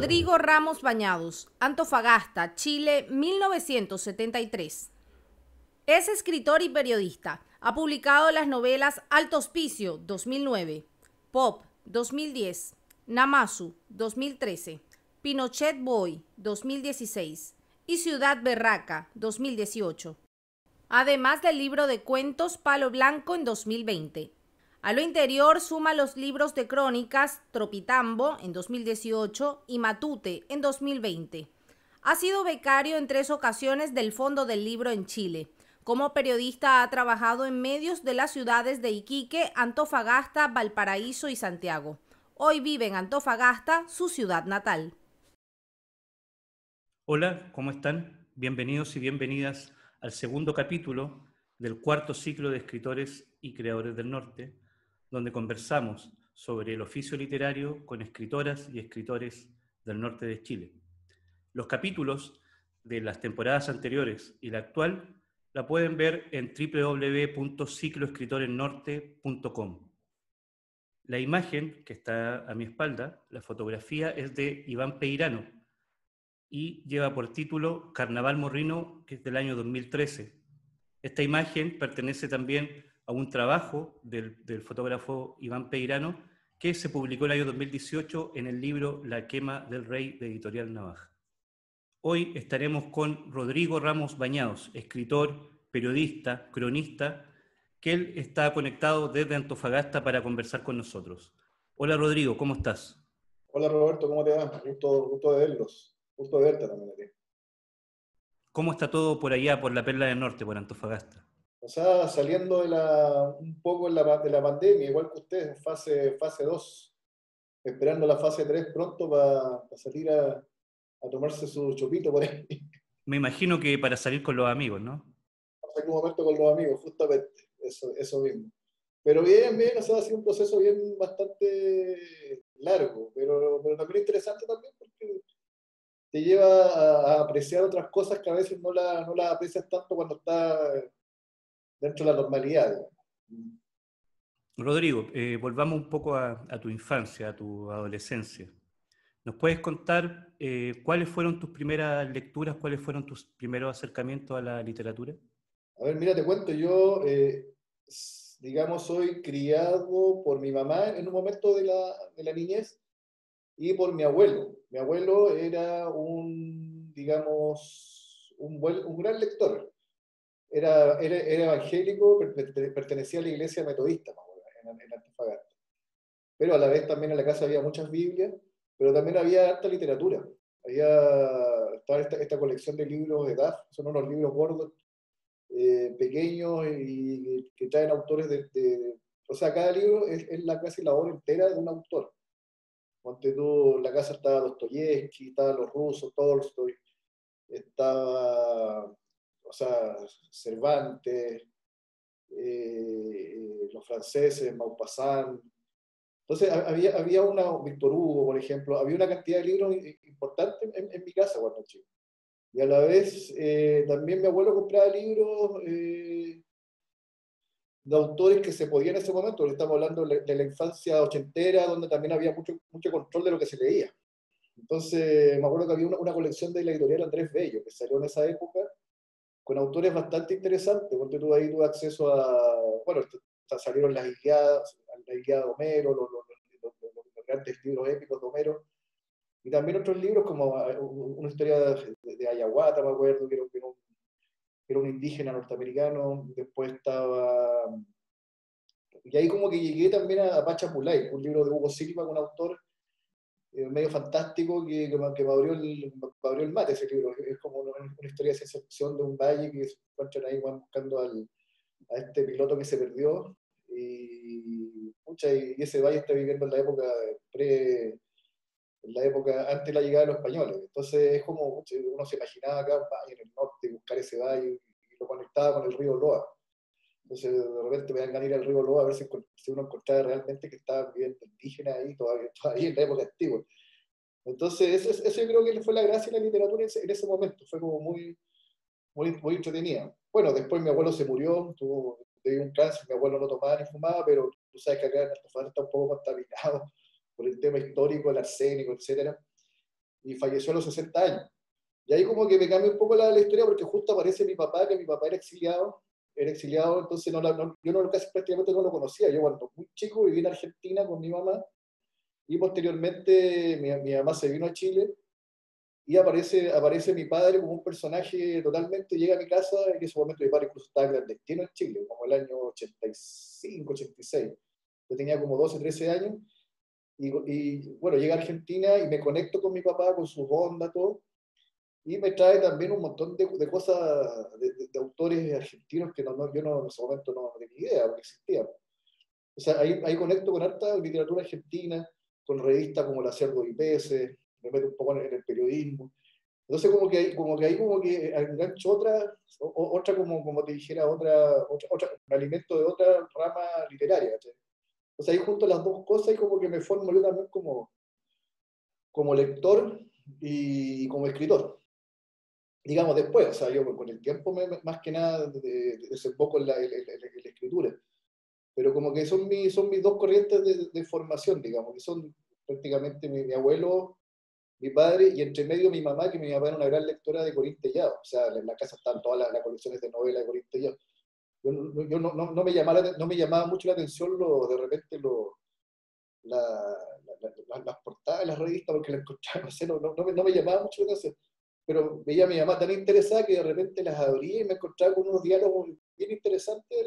Rodrigo Ramos Bañados, Antofagasta, Chile, 1973. Es escritor y periodista. Ha publicado las novelas Alto Hospicio, 2009, Pop, 2010, Namazu, 2013, Pinochet Boy, 2016 y Ciudad Berraca, 2018. Además del libro de cuentos Palo Blanco en 2020. A lo interior suma los libros de crónicas Tropitambo en 2018 y Matute en 2020. Ha sido becario en 3 ocasiones del Fondo del Libro en Chile. Como periodista ha trabajado en medios de las ciudades de Iquique, Antofagasta, Valparaíso y Santiago. Hoy vive en Antofagasta, su ciudad natal. Hola, ¿cómo están? Bienvenidos y bienvenidas al segundo capítulo del cuarto ciclo de escritores y creadores del norte, donde conversamos sobre el oficio literario con escritoras y escritores del norte de Chile. Los capítulos de las temporadas anteriores y la actual la pueden ver en www.cicloescritoresnorte.com. La imagen que está a mi espalda, la fotografía, es de Iván Peirano y lleva por título Carnaval Morrino, que es del año 2013. Esta imagen pertenece también a un trabajo del fotógrafo Iván Peirano que se publicó el año 2018 en el libro La quema del rey de Editorial Navaja. Hoy estaremos con Rodrigo Ramos Bañados, escritor, periodista, cronista, que él está conectado desde Antofagasta para conversar con nosotros. Hola Rodrigo, ¿cómo estás? Hola Roberto, ¿cómo te va? Gusto de verlos. Gusto de verte también a ti. ¿Cómo está todo por allá, por la Perla del Norte, por Antofagasta? O sea, saliendo un poco de la pandemia, igual que ustedes, fase 2, esperando la fase 3 pronto para salir a tomarse su chopito por ahí. Me imagino que para salir con los amigos, ¿no? Pasar un momento con los amigos, justamente, eso mismo. Pero bien, o sea, ha sido un proceso bien bastante largo, pero también interesante también porque te lleva a apreciar otras cosas que a veces no las aprecias tanto cuando estás dentro de la normalidad, digamos. Rodrigo, volvamos un poco a tu infancia, a tu adolescencia. ¿Nos puedes contar cuáles fueron tus primeras lecturas, cuáles fueron tus primeros acercamientos a la literatura? A ver, mira, te cuento, yo, digamos, soy criado por mi mamá en un momento de la niñez y por mi abuelo. Mi abuelo era digamos, un gran lector. Era evangélico, pertenecía a la iglesia metodista, más o menos, en Antofagasta. Pero a la vez también en la casa había muchas Biblias, pero también había harta literatura. Estaba esta colección de libros de DAF, son unos libros gordos, pequeños y que traen autores o sea, cada libro es casi la obra entera de un autor. Ponte tú, en la casa estaba Dostoyevsky, estaban los rusos, Tolstoy, estaba, o sea, Cervantes, los franceses, Maupassant. Entonces había Víctor Hugo, por ejemplo, había una cantidad de libros importantes en mi casa cuando chico. Y a la vez también mi abuelo compraba libros de autores que se podían en ese momento, porque estamos hablando de la infancia ochentera, donde también había mucho control de lo que se leía. Entonces me acuerdo que había una colección de la editorial Andrés Bello, que salió en esa época, con autores bastante interesantes, porque tú ahí tuve acceso bueno, salieron las Ilíadas, la Ilíada de Homero, los grandes libros épicos de Homero, y también otros libros como una historia de Ayahuasca, me acuerdo, que era un indígena norteamericano. Después estaba... Y ahí como que llegué también a Pachapulay, un libro de Hugo Silva, un autor medio fantástico que me abrió el mate ese libro. Es como una historia de ciencia ficción de un valle que se encuentran ahí buscando a este piloto que se perdió. Y ese valle está viviendo en la época en la época antes de la llegada de los españoles. Entonces es como uno se imaginaba acá un valle en el norte, buscar ese valle y lo conectaba con el río Loa. Entonces de repente me dan ganas de ir al río Loa a ver si uno encontraba realmente que estaban viviendo indígenas ahí todavía en la época antigua. Entonces eso yo creo que fue la gracia de la literatura en ese momento, fue como muy entretenida. Bueno, después mi abuelo se murió, tuvo un cáncer, mi abuelo no tomaba ni fumaba, pero tú sabes que acá en Antofagasta está un poco contaminado por el tema histórico, el arsénico, etc. y falleció a los 60 años. Y ahí como que me cambia un poco la historia porque justo aparece mi papá, que mi papá era exiliado, entonces yo casi prácticamente no lo conocía. Yo cuando muy chico viví en Argentina con mi mamá y posteriormente mi mamá se vino a Chile y aparece mi padre como un personaje totalmente, llega a mi casa, en ese momento mi padre incluso estaba clandestino en Chile, como el año 85, 86. Yo tenía como 12, 13 años y bueno, llega a Argentina y me conecto con mi papá, con su onda, todo. Y me trae también un montón de cosas, de autores argentinos que yo en ese momento no tenía idea de que existían. O sea, ahí conecto con harta literatura argentina, con revistas como La Cerdo y Peces, me meto un poco en el periodismo. Entonces como que engancho otra como te dijera, un alimento de otra rama literaria. ¿Sí? O sea, ahí junto las dos cosas y como que me formo yo también como lector y como escritor. Digamos después, o sea, yo con el tiempo más que nada desemboco en la escritura, pero como que son mis dos corrientes de formación, digamos, que son prácticamente mi abuelo, mi padre, y entre medio mi mamá, que mi mamá era una gran lectora de Corín Tellado, o sea, en la casa están todas las colecciones de novelas de Corín Tellado. Yo no me llamaba mucho la atención de repente las portadas de las revistas, porque las encontraba, no sé, no me llamaba mucho la atención, pero veía a mi mamá tan interesada que de repente las abría y me encontraba con unos diálogos bien interesantes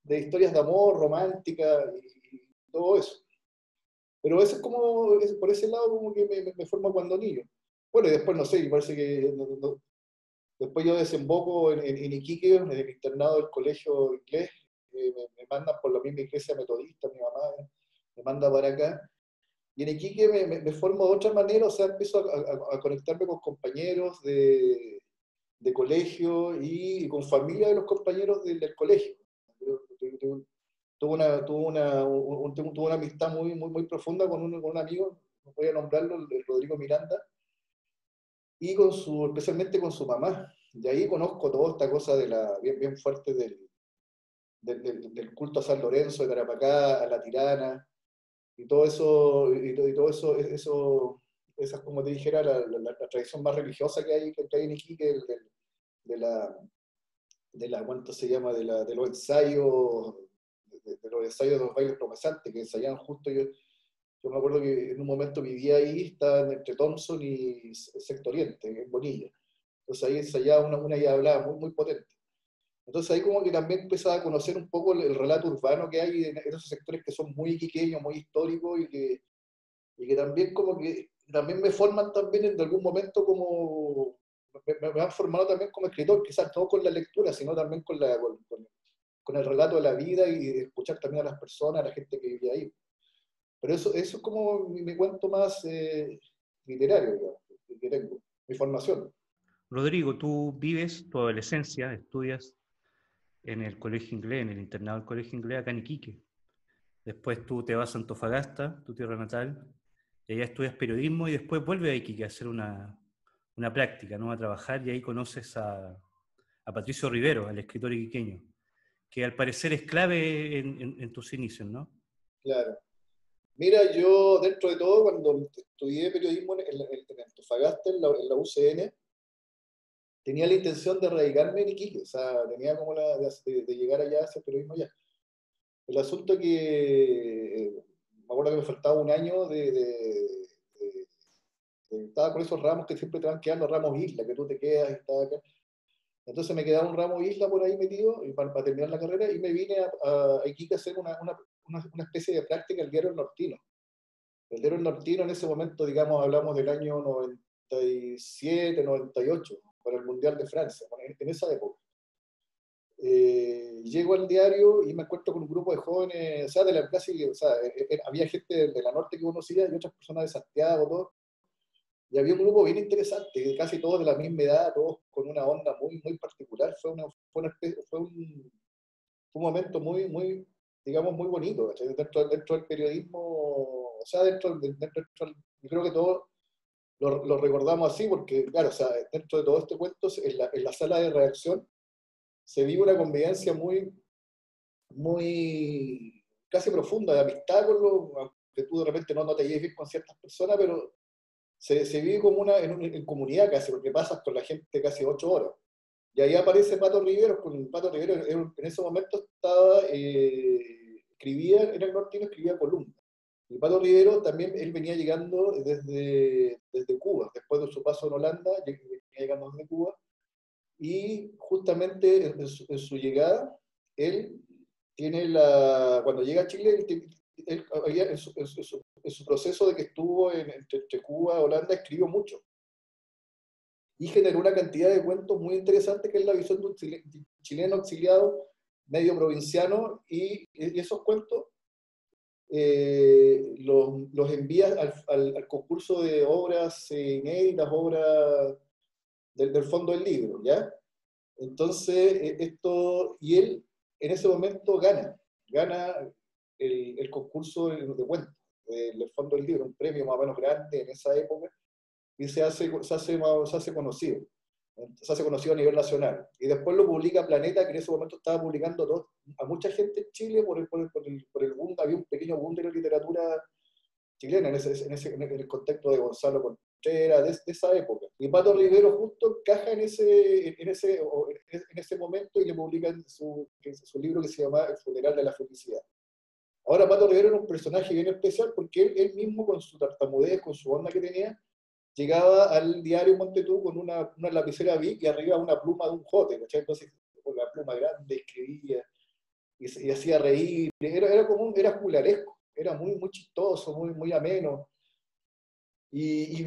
de historias de amor, romántica y todo eso. Pero eso es por ese lado como que me forma cuando niño. Bueno, y después no sé, me parece que después yo desemboco en Iquique, en el internado del colegio inglés, me mandan por la misma iglesia metodista, mi mamá me manda para acá. Y en Iquique me formo de otra manera, o sea, empiezo a conectarme con compañeros de colegio y con familia de los compañeros del colegio. Tuve una amistad muy profunda con un amigo, no voy a nombrarlo, el Rodrigo Miranda, y especialmente con su mamá. Y ahí conozco toda esta cosa bien fuerte del culto a San Lorenzo, de Tarapacá, a la Tirana, y todo eso, esa, como te dijera, la tradición más religiosa que hay en Iquique, ¿cuánto se llama? De los ensayos, de los ensayos de los bailes promesantes, que ensayaban justo yo me acuerdo que en un momento vivía ahí, estaba entre Thompson y Sector Oriente, en Bonilla. Entonces ahí ensayaba una y hablaba muy potente. Entonces ahí como que también empezaba a conocer un poco el relato urbano que hay en esos sectores que son muy iquiqueños, muy históricos y que también como que también me forman también en algún momento como me han formado también como escritor, quizás no con la lectura, sino también con el relato de la vida y de escuchar también a las personas, a la gente que vivía ahí. Pero eso es como mi cuento más literario, digamos, que tengo, mi formación. Rodrigo, tú vives tu adolescencia, estudias en el colegio inglés, en el internado del colegio inglés acá en Iquique. Después tú te vas a Antofagasta, tu tierra natal, y allá estudias periodismo y después vuelves a Iquique a hacer una práctica, ¿no? A trabajar, y ahí conoces a Patricio Rivero, al escritor iquiqueño, que al parecer es clave en tus inicios, ¿no? Claro. Mira, yo dentro de todo, cuando estudié periodismo en Antofagasta, en la UCN, tenía la intención de radicarme en Iquique, o sea, tenía como de llegar allá a hacer periodismo allá. El asunto me acuerdo que me faltaba un año estaba con esos ramos que siempre te van quedando, ramos isla, que tú te quedas y estás acá. Entonces me quedaba un ramo isla por ahí metido para terminar la carrera y me vine a Iquique a hacer una especie de práctica al diario El Nortino. El diario El Nortino en ese momento, digamos, hablamos del año 97, 98, para el Mundial de Francia, en esa época. Llego al diario y me encuentro con un grupo de jóvenes, o sea, de la clase, o sea, había gente de la norte que conocía y otras personas de Santiago, todo, y había un grupo bien interesante, casi todos de la misma edad, todos con una onda muy particular. Fue un momento digamos, muy bonito, ¿cachai? Dentro del periodismo, o sea, yo creo que todos lo recordamos así, porque, claro, o sea, dentro de todo este cuento, en la sala de redacción, se vive una convivencia casi profunda de amistad que tú de repente no te lleves bien con ciertas personas, se vive como en comunidad casi, porque pasas con la gente casi 8 horas. Y ahí aparece Pato Riveros, con Pato Riveros en ese momento estaba, escribía, en el nortino escribía columnas. Y Pato Rivero también, él venía llegando desde Cuba, después de su paso en Holanda, venía llegando desde Cuba, y justamente en su llegada, él tiene cuando llega a Chile, en su proceso de que estuvo entre Cuba y Holanda, escribió mucho. Y generó una cantidad de cuentos muy interesantes, que es la visión de un chileno exiliado, medio provinciano, y esos cuentos los envía al concurso de obras inéditas, obras del fondo del libro, ¿ya? Entonces, y él en ese momento gana el concurso de cuentos del fondo del libro, un premio más o menos grande en esa época, y se hace conocido. Se hace conocido a nivel nacional. Y después lo publica Planeta, que en ese momento estaba publicando a mucha gente en Chile por el boom. Había un pequeño boom de la literatura chilena en el contexto de Gonzalo Contreras, de esa época. Y Pato Rivero justo encaja en ese momento, y le publican su libro que se llama El funeral de la felicidad. Ahora, Pato Rivero era un personaje bien especial, porque él mismo, con su tartamudez, con su onda que tenía, llegaba al diario Montetú con una lapicera Bic y arriba una pluma de un jote, ¿cachai? Entonces, con la pluma grande escribía y hacía reír. Era juglaresco, era muy, muy chistoso, muy, muy ameno. Y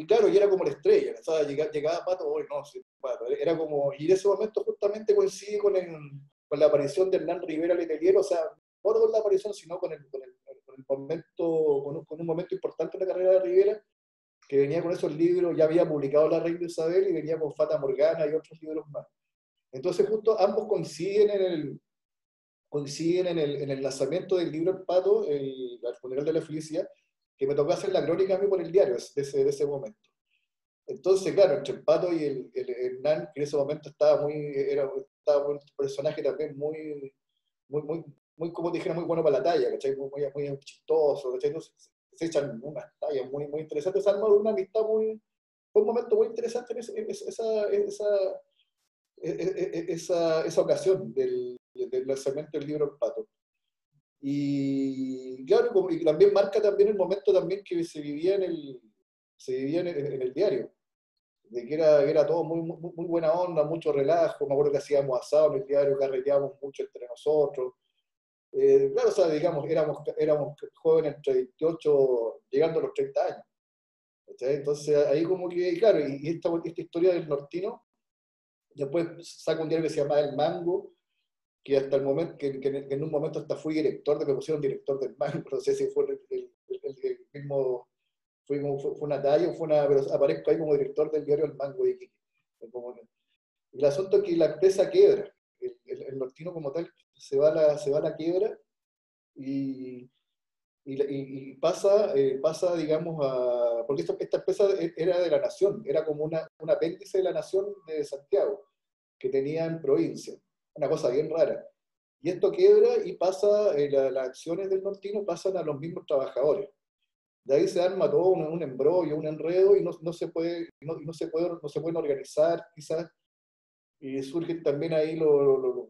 claro, y era como la estrella, o sea, llegaba Pato, hoy no, sí, Pato, era como, y en ese momento justamente coincide con la aparición de Hernán Rivera Letelier, o sea, no con la aparición, sino con un momento importante en la carrera de Rivera, que venía con esos libros, ya había publicado La Reina Isabel y venía con Fata Morgana y otros libros más. Entonces justo ambos coinciden en el lanzamiento del libro El Pato, El funeral de la felicidad, que me tocó hacer la crónica a mí por el diario de ese momento. Entonces, claro, entre el Pato y el Hernán, que en ese momento estaba un personaje también muy, muy, muy, muy, como te dijera, muy bueno para la talla, ¿cachai? Muy, muy, muy chistoso, ¿cachai? Entonces, se echan unas tallas muy, muy interesantes, se arma una amistad fue un momento muy interesante en esa ocasión del lanzamiento del libro El Pato. Y claro, y también marca también el momento también que se vivía en el diario, de que era todo muy, muy, muy buena onda, mucho relajo. Me acuerdo que hacíamos asado en el diario, carreteábamos mucho entre nosotros. Claro, o sea, digamos, éramos jóvenes entre 28, llegando a los 30 años. Entonces ahí como que, claro, y esta historia del nortino, después saca un diario que se llama El Mango, que hasta el momento, que en un momento hasta fui director, me pusieron director del Mango, no sé si fue el mismo, fue una talla, pero aparezco ahí como director del diario El Mango de Iquique. El asunto es que la empresa quiebra, el nortino como tal se va a la quiebra, y pasa, digamos, porque esta empresa era de la Nación, era como un apéndice de la Nación de Santiago, que tenía en provincia, una cosa bien rara. Y esto quiebra y pasa, las acciones del nortino pasan a los mismos trabajadores. De ahí se arma todo un embrollo, un enredo, y no se pueden organizar, quizás, y surgen también ahí los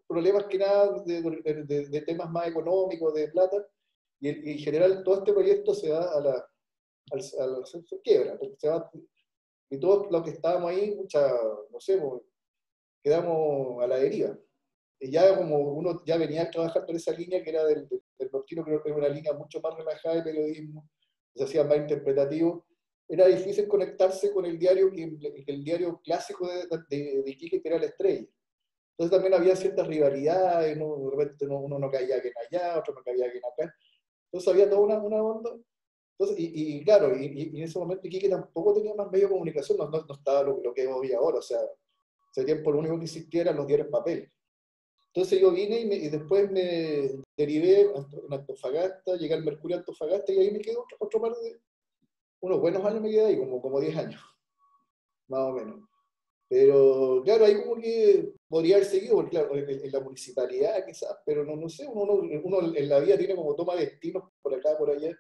problemas que nada de temas más económicos, de plata, y en general todo este proyecto se va se quiebra, se va, y todos los que estábamos ahí, no sé, quedamos a la deriva. Y ya como uno ya venía a trabajar por esa línea, que era del nortino, creo que era una línea mucho más relajada de periodismo, se hacía más interpretativo, era difícil conectarse con el diario, el diario clásico de Iquique, que era La Estrella. Entonces también había ciertas rivalidades, ¿no? De repente uno no caía bien allá, otro no caía bien acá. Entonces había toda una onda. Entonces, claro, y en ese momento Iquique tampoco tenía más medio de comunicación, no estaba lo que hoy ahora, o sea, ese tiempo lo único que existía eran los diarios en papel. Entonces yo vine y después me derivé en Antofagasta, llegué al Mercurio Antofagasta, y ahí me quedé otro par de, unos buenos años me quedé ahí, como 10 años, más o menos. Pero claro, ahí como que podría haber seguido, porque claro, en la municipalidad quizás, pero no sé, uno en la vida tiene como toma destinos por acá, por allá.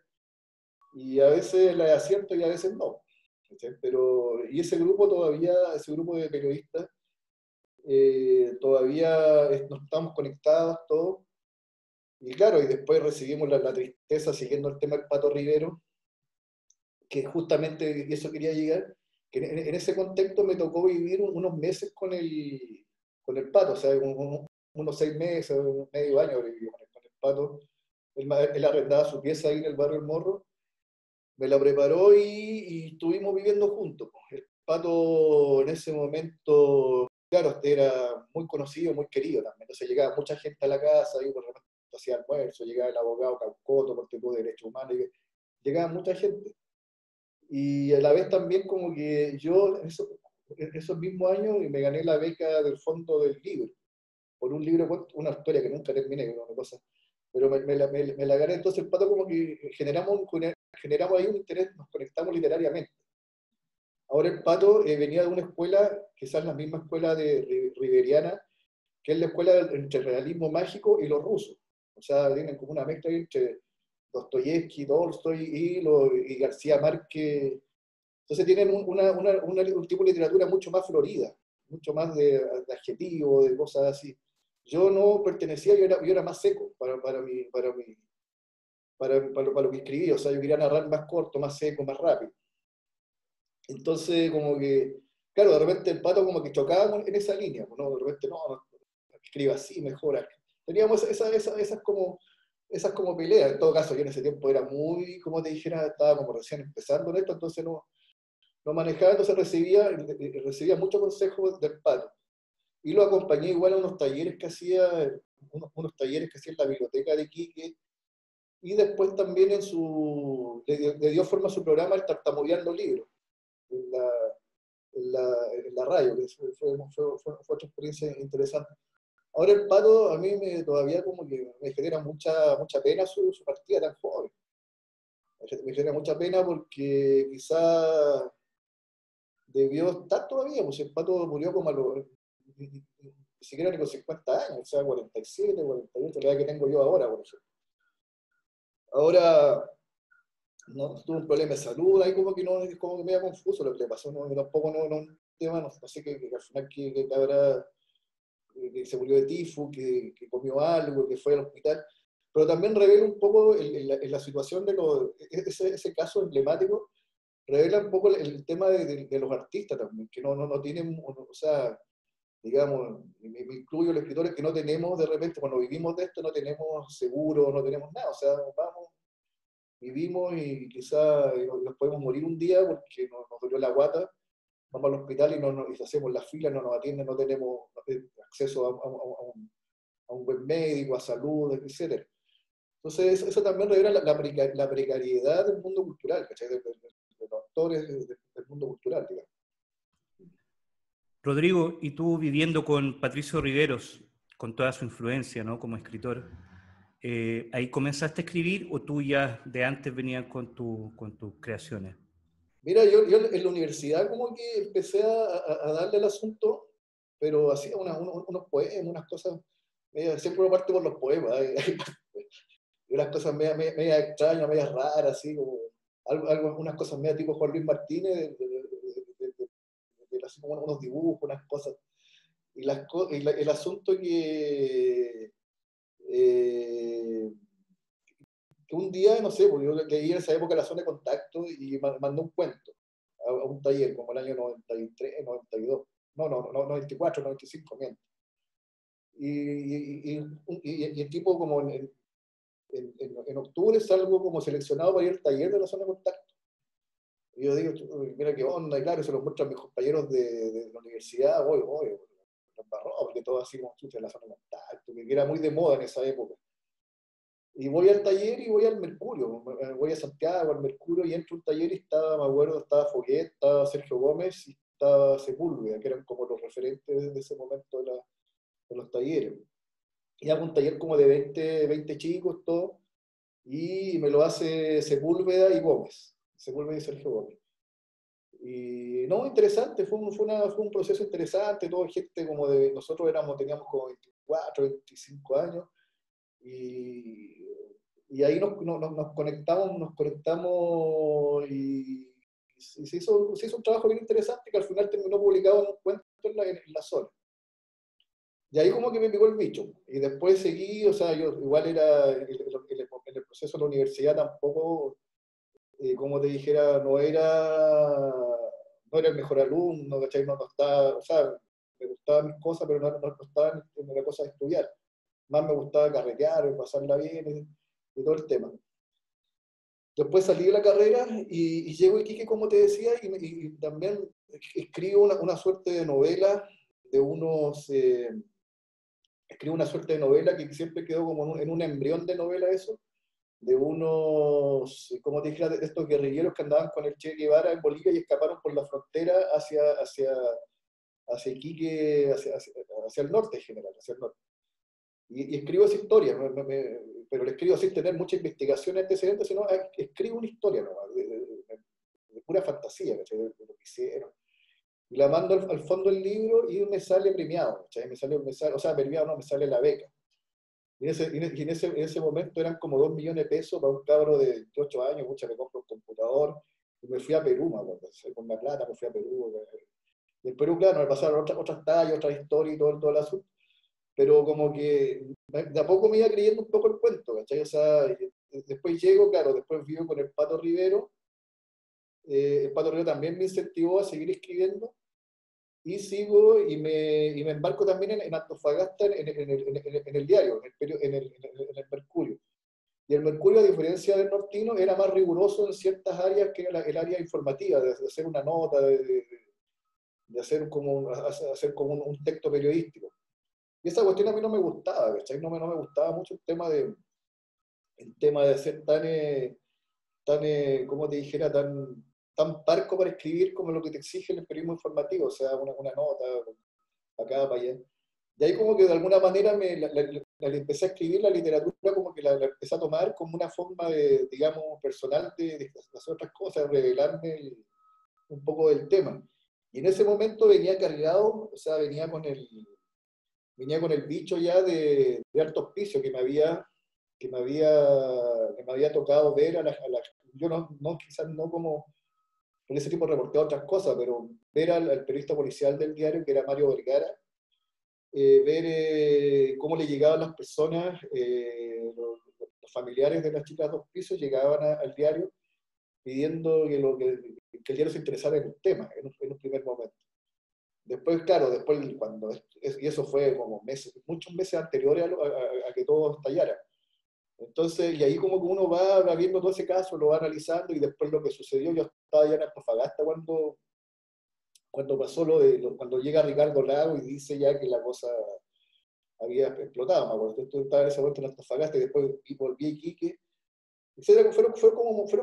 y a veces la acierto y a veces no. ¿Cachai? Pero, y ese grupo todavía, ese grupo de periodistas, todavía nos estamos conectados todos. Y claro, y después recibimos la tristeza siguiendo el tema del Pato Rivero, que justamente y eso quería llegar, que en ese contexto me tocó vivir unos meses con el Pato, o sea, unos 6 meses, medio año viví con el Pato. Él arrendaba su pieza ahí en el barrio El Morro, me la preparó y estuvimos viviendo juntos. El Pato en ese momento, claro, era muy conocido, muy querido también, entonces llegaba mucha gente a la casa, y por ejemplo hacía almuerzo, llegaba el abogado Caucoto, por tipo de derechos humanos, y llegaba mucha gente. Y a la vez también como que yo en esos mismos años me gané la beca del Fondo del Libro, por un libro, una historia que nunca terminé, una cosa, pero me la gané. Entonces el Pato como que generamos ahí un interés, nos conectamos literariamente. Ahora el Pato venía de una escuela, quizás la misma escuela de Riveriana, que es la escuela entre el realismo mágico y los rusos. O sea, tienen como una mezcla entre Dostoyevsky, Tolstoy y García Márquez. Entonces tienen un tipo de literatura mucho más florida, mucho más de adjetivo, de cosas así. Yo no pertenecía, yo era más seco para lo que escribía. O sea, yo quería narrar más corto, más seco, más rápido. Entonces, como que, claro, de repente el Pato como que chocaba en esa línea, ¿no? De repente, no escriba así, mejora. Teníamos esas como peleas. En todo caso, yo en ese tiempo era muy, como te dijera, estaba como recién empezando en esto, entonces no manejaba, entonces recibía muchos consejos del Pato. Y lo acompañé igual a unos talleres que hacía, unos talleres que hacía en la biblioteca de Quique, y después también le dio forma a su programa el Tartamudeando Libros, en la, en la radio, que fue otra experiencia interesante. Ahora el Pato a mí todavía como que me genera mucha pena su partida tan joven. Me genera mucha pena porque quizá debió estar todavía, pues el Pato murió como a los, ni siquiera ni con 50 años, o sea, 47, 48, la edad que tengo yo ahora, por ejemplo. Ahora, no tuvo un problema de salud, ahí como que no, es como que medio confuso lo que le pasó, no, tampoco un tema, no sé que al final que habrá, que se murió de tifus, que comió algo, que fue al hospital, pero también revela un poco en la situación de ese caso emblemático, revela un poco el tema de los artistas también, que no tienen, o sea, digamos, me incluyo los escritores que no tenemos de repente, cuando vivimos de esto, no tenemos seguro, no tenemos nada, o sea, vamos, vivimos y quizá nos podemos morir un día porque nos dolió la guata, vamos al hospital y hacemos la fila, no nos atienden, no tenemos acceso a un buen médico, a salud, etc. Entonces, eso también revela la precariedad del mundo cultural, ¿cachai? De los actores del mundo cultural, digamos. Rodrigo, y tú viviendo con Patricio Riveros, con toda su influencia, ¿no? Como escritor, ¿ahí comenzaste a escribir o tú ya de antes venías con tus creaciones? Mira, yo en la universidad como que empecé a darle al asunto, pero hacía unos poemas, unas cosas, siempre uno parte por los poemas, y unas cosas media extrañas, media raras, así como unas cosas media tipo Juan Luis Martínez, así como unos dibujos, unas cosas. Y el asunto eh, que un día, no sé, porque yo leí en esa época La Zona de Contacto y mandó un cuento a un taller, como el año 93, 92. No, 94, 95, miento. Y el tipo como en octubre salgo como seleccionado para ir al taller de La Zona de Contacto. Y yo digo, mira qué onda, y claro, se lo muestro a mis compañeros de la universidad, voy, los embarró, porque todo así como chucha en La Zona de Contacto, que era muy de moda en esa época. Y voy al taller y voy al Mercurio, voy a Santiago, al Mercurio, y entro a un taller y estaba, me acuerdo, estaba Foguet, estaba Sergio Gómez y estaba Sepúlveda, que eran como los referentes de ese momento de los talleres. Y hago un taller como de 20 chicos, todo, y me lo hace Sepúlveda y Gómez, Sepúlveda y Sergio Gómez. Y no, interesante, fue un proceso interesante, todo gente como nosotros teníamos como 24, 25 años, y y ahí nos conectamos y se hizo un trabajo bien interesante que al final terminó publicado en un cuento en la zona. Y ahí como que me picó el bicho. Y después seguí, o sea, yo igual era, en el proceso de la universidad tampoco, como te dijera, no era el mejor alumno, ¿cachai? No estaba, o sea, me gustaban mis cosas, pero no estaba en la cosa de estudiar. Más me gustaba carretear, pasarla bien y todo el tema. Después salí de la carrera y llego a Iquique, como te decía, y también escribo una suerte de novela de unos... escribo una suerte de novela que siempre quedó como en un embrión de novela eso, de unos, como te dijera, de estos guerrilleros que andaban con el Che Guevara en Bolivia y escaparon por la frontera hacia Iquique, hacia el norte en general, hacia el norte. Y escribo esa historia, pero le escribo sin tener mucha investigación antecedente, sino escribo una historia nomás, de pura fantasía, ¿cachai? De lo que hicieron. Y la mando al fondo del libro y me sale premiado, ¿cachai? O sea, premiado no, me sale la beca. Y en ese momento eran como 2 millones de pesos para un cabro de 28 años, mucha me compro un computador, y me fui a Perú, me acuerdo, con la plata me fui a Perú. Y en Perú, claro, me pasaron otras tallas, otras historias y todo el asunto, pero como que de a poco me iba creyendo un poco el cuento, ¿cachai? O sea, después llego, claro, después vivo con el Pato Rivero. El Pato Rivero también me incentivó a seguir escribiendo, y sigo y me embarco también en Antofagasta en el diario, en el Mercurio. Y el Mercurio, a diferencia del Nortino, era más riguroso en ciertas áreas que el área informativa, de hacer una nota, de hacer como un texto periodístico. Y esa cuestión a mí no me gustaba, ¿cachai? No me gustaba mucho el tema de ser tan, como te dijera, tan parco para escribir como lo que te exige el periodismo informativo, o sea, una nota, acá, para allá. Y ahí como que de alguna manera la empecé a escribir la literatura, como que la empecé a tomar como una forma de, digamos, personal de hacer otras cosas, revelarme un poco del tema. Y en ese momento venía cargado, o sea, venía con el bicho ya de alto hospicio que me había tocado ver yo quizás no como en ese tipo reporteaba otras cosas, pero ver al periodista policial del diario, que era Mario Vergara, ver cómo le llegaban las personas, los familiares de las chicas dos pisos llegaban al diario pidiendo que el diario se interesara en el tema, en un primer momento. Después, claro, y eso fue como muchos meses anteriores a que todo estallara. Entonces, y ahí como que uno va viendo todo ese caso, lo va analizando, y después lo que sucedió, yo estaba ya en Antofagasta cuando pasó cuando llega Ricardo Lago y dice ya que la cosa había explotado, me acuerdo. Yo estaba en ese momento en Antofagasta y después volví a Iquique, etcétera. Fueron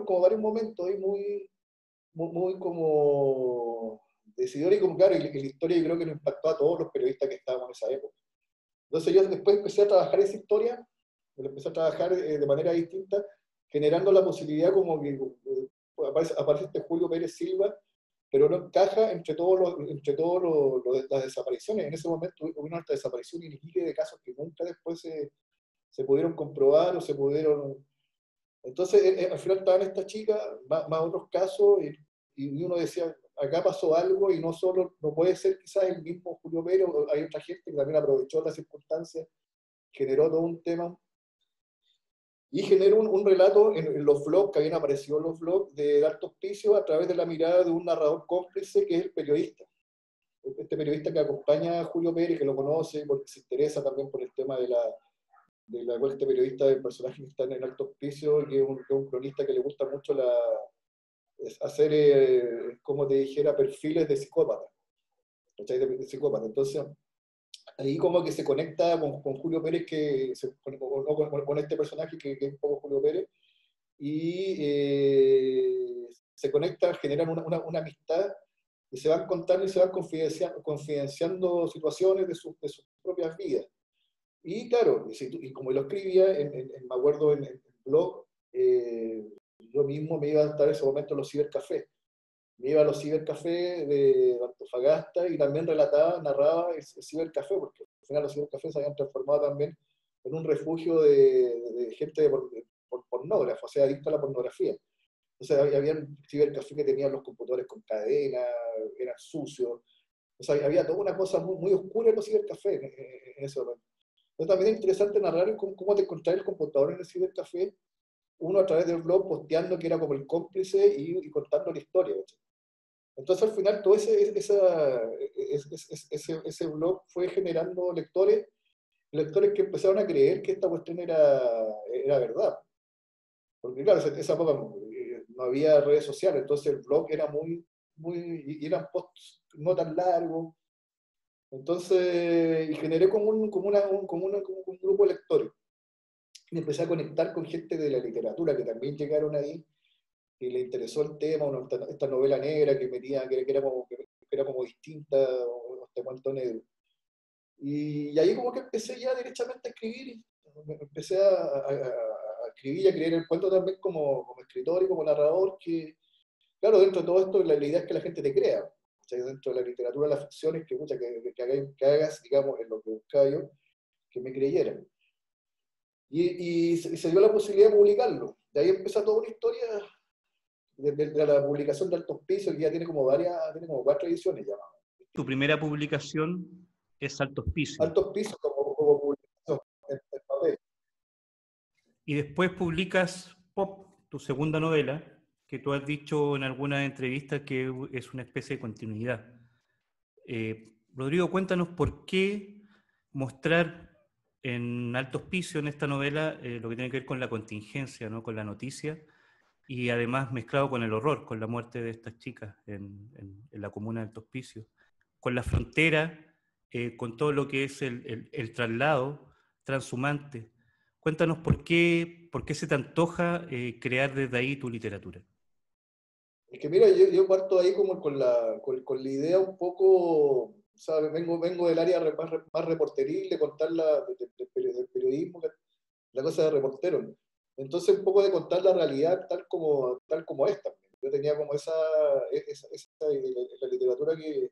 como varios momentos ahí muy como decididores, y como claro, y la historia yo creo que nos impactó a todos los periodistas que estábamos en esa época. Entonces yo después empecé a trabajar esa historia, empecé a trabajar de manera distinta, generando la posibilidad como que aparece este Julio Pérez Silva, pero no encaja entre todos las desapariciones. En ese momento hubo una desaparición en Iquique de casos que nunca después se pudieron comprobar o se pudieron... Entonces, al final estaban estas chicas, más otros casos, y uno decía, acá pasó algo, y no puede ser quizás el mismo Julio Pérez, hay otra gente que también aprovechó las circunstancias, generó todo un tema, y generó un relato en los vlogs, que habían aparecido los vlogs de Alto Hospicio, a través de la mirada de un narrador cómplice, que es el periodista. Este periodista que acompaña a Julio Pérez, que lo conoce, porque se interesa también por el tema de este periodista, del personaje que está en el Alto Hospicio, que es un cronista que le gusta mucho hacer, como te dijera, perfiles de psicópata. ¿Cachai? De psicópata. Entonces, ahí como que se conecta con Julio Pérez, con este personaje que es un poco Julio Pérez, y se conectan, generan una amistad, y se van contando y se van confidenciando situaciones de sus propias vidas. Y claro, y como lo escribía, me acuerdo en el blog, yo mismo me iba a estar en ese momento en los cibercafés. Me iba a los cibercafés de Antofagasta y también narraba el cibercafé, porque al final los cibercafés se habían transformado también en un refugio de gente pornógrafo, o sea, adicto a la pornografía. Entonces había cibercafé que tenían los computadores con cadena, eran sucios. O sea, había toda una cosa muy, muy oscura en los cibercafés en ese momento. Entonces también es interesante narrar cómo te encontrás el computador en el cibercafé, uno a través del blog posteando que era como el cómplice y contando la historia. ¿Cachai? Entonces al final todo ese blog fue generando lectores que empezaron a creer que esta cuestión era verdad. Porque claro, esa época no había redes sociales, entonces el blog era y eran posts no tan largos. Entonces, y generé como un grupo de lectores. Y empecé a conectar con gente de la literatura que también llegaron ahí y le interesó el tema, esta novela negra que era como distinta, o este cuento negro. Y ahí como que empecé ya derechamente a escribir, empecé a escribir y a creer el cuento también como escritor y como narrador, que claro, dentro de todo esto la idea es que la gente te crea. O sea, dentro de la literatura, la ficción es que hagas, digamos, en lo que buscaba yo, que me creyeran. Y se dio la posibilidad de publicarlo. De ahí empezó toda una historia de la publicación de Altos Pisos, que ya tiene como 4 ediciones ya. Tu primera publicación es Altos Pisos. Altos Pisos como publicación en papel. Y después publicas Pop, tu segunda novela, que tú has dicho en alguna entrevista que es una especie de continuidad. Rodrigo, cuéntanos por qué mostrar en Altos Pisos, en esta novela, lo que tiene que ver con la contingencia, ¿no? Con la noticia, y además mezclado con el horror, con la muerte de estas chicas en la comuna de Altos Pisos, con la frontera, con todo lo que es el traslado transhumante. Cuéntanos por qué se te antoja crear desde ahí tu literatura. Es que mira, yo parto ahí como con la idea un poco, ¿sabes? Vengo del área más reporteril, de contar del periodismo, la cosa de reportero. Entonces un poco de contar la realidad tal como es también. Yo tenía como en la literatura que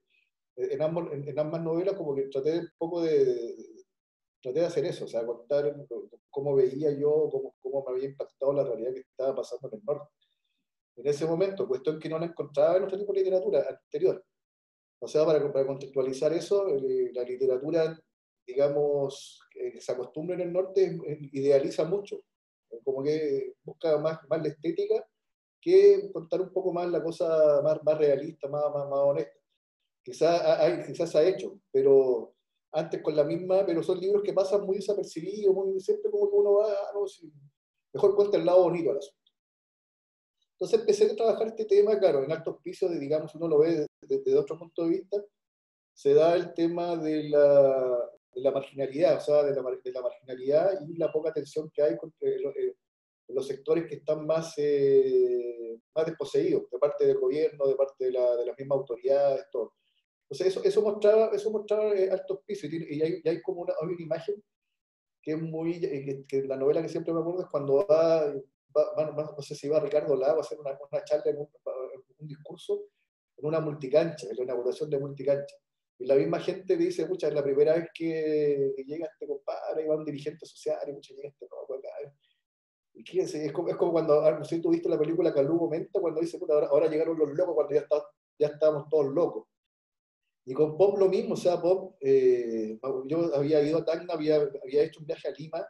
en ambas novelas como que traté un poco traté de hacer eso, o sea, contar cómo veía yo, cómo me había impactado la realidad que estaba pasando en el norte. En ese momento, cuestión que no la encontraba en otro tipo de literatura anterior. O sea, para contextualizar eso, la literatura, digamos, que se acostumbra en el norte, idealiza mucho, como que busca más la estética que contar un poco más la cosa más realista, más honesta. Quizás se ha hecho, pero antes con la misma, pero son libros que pasan muy desapercibidos, siempre como que uno va, no, sí, mejor cuenta el lado bonito al asunto. Entonces empecé a trabajar este tema, claro, en Altos Pisos, digamos, uno lo ve desde otro punto de vista, se da el tema de la marginalidad, o sea, de la marginalidad y la poca atención que hay en los sectores que están más desposeídos, de parte del gobierno, de parte de las mismas autoridades, todo. Entonces eso mostraba Altos Pisos, y hay como una imagen que es muy, que la novela que siempre me acuerdo es cuando no sé si va Ricardo Lago a hacer una charla en un discurso en una multicancha, en la inauguración de multicancha. Y la misma gente dice, mucha, es la primera vez que llega este compadre, y va un dirigente social, y mucha llega este loco acá. Y fíjense, es como cuando, no sé si tú viste la película Calú Momento, cuando dice, puta, ahora llegaron los locos, cuando ya estábamos todos locos. Y con Pop lo mismo, o sea, Pop, yo había ido a Tacna, había hecho un viaje a Lima,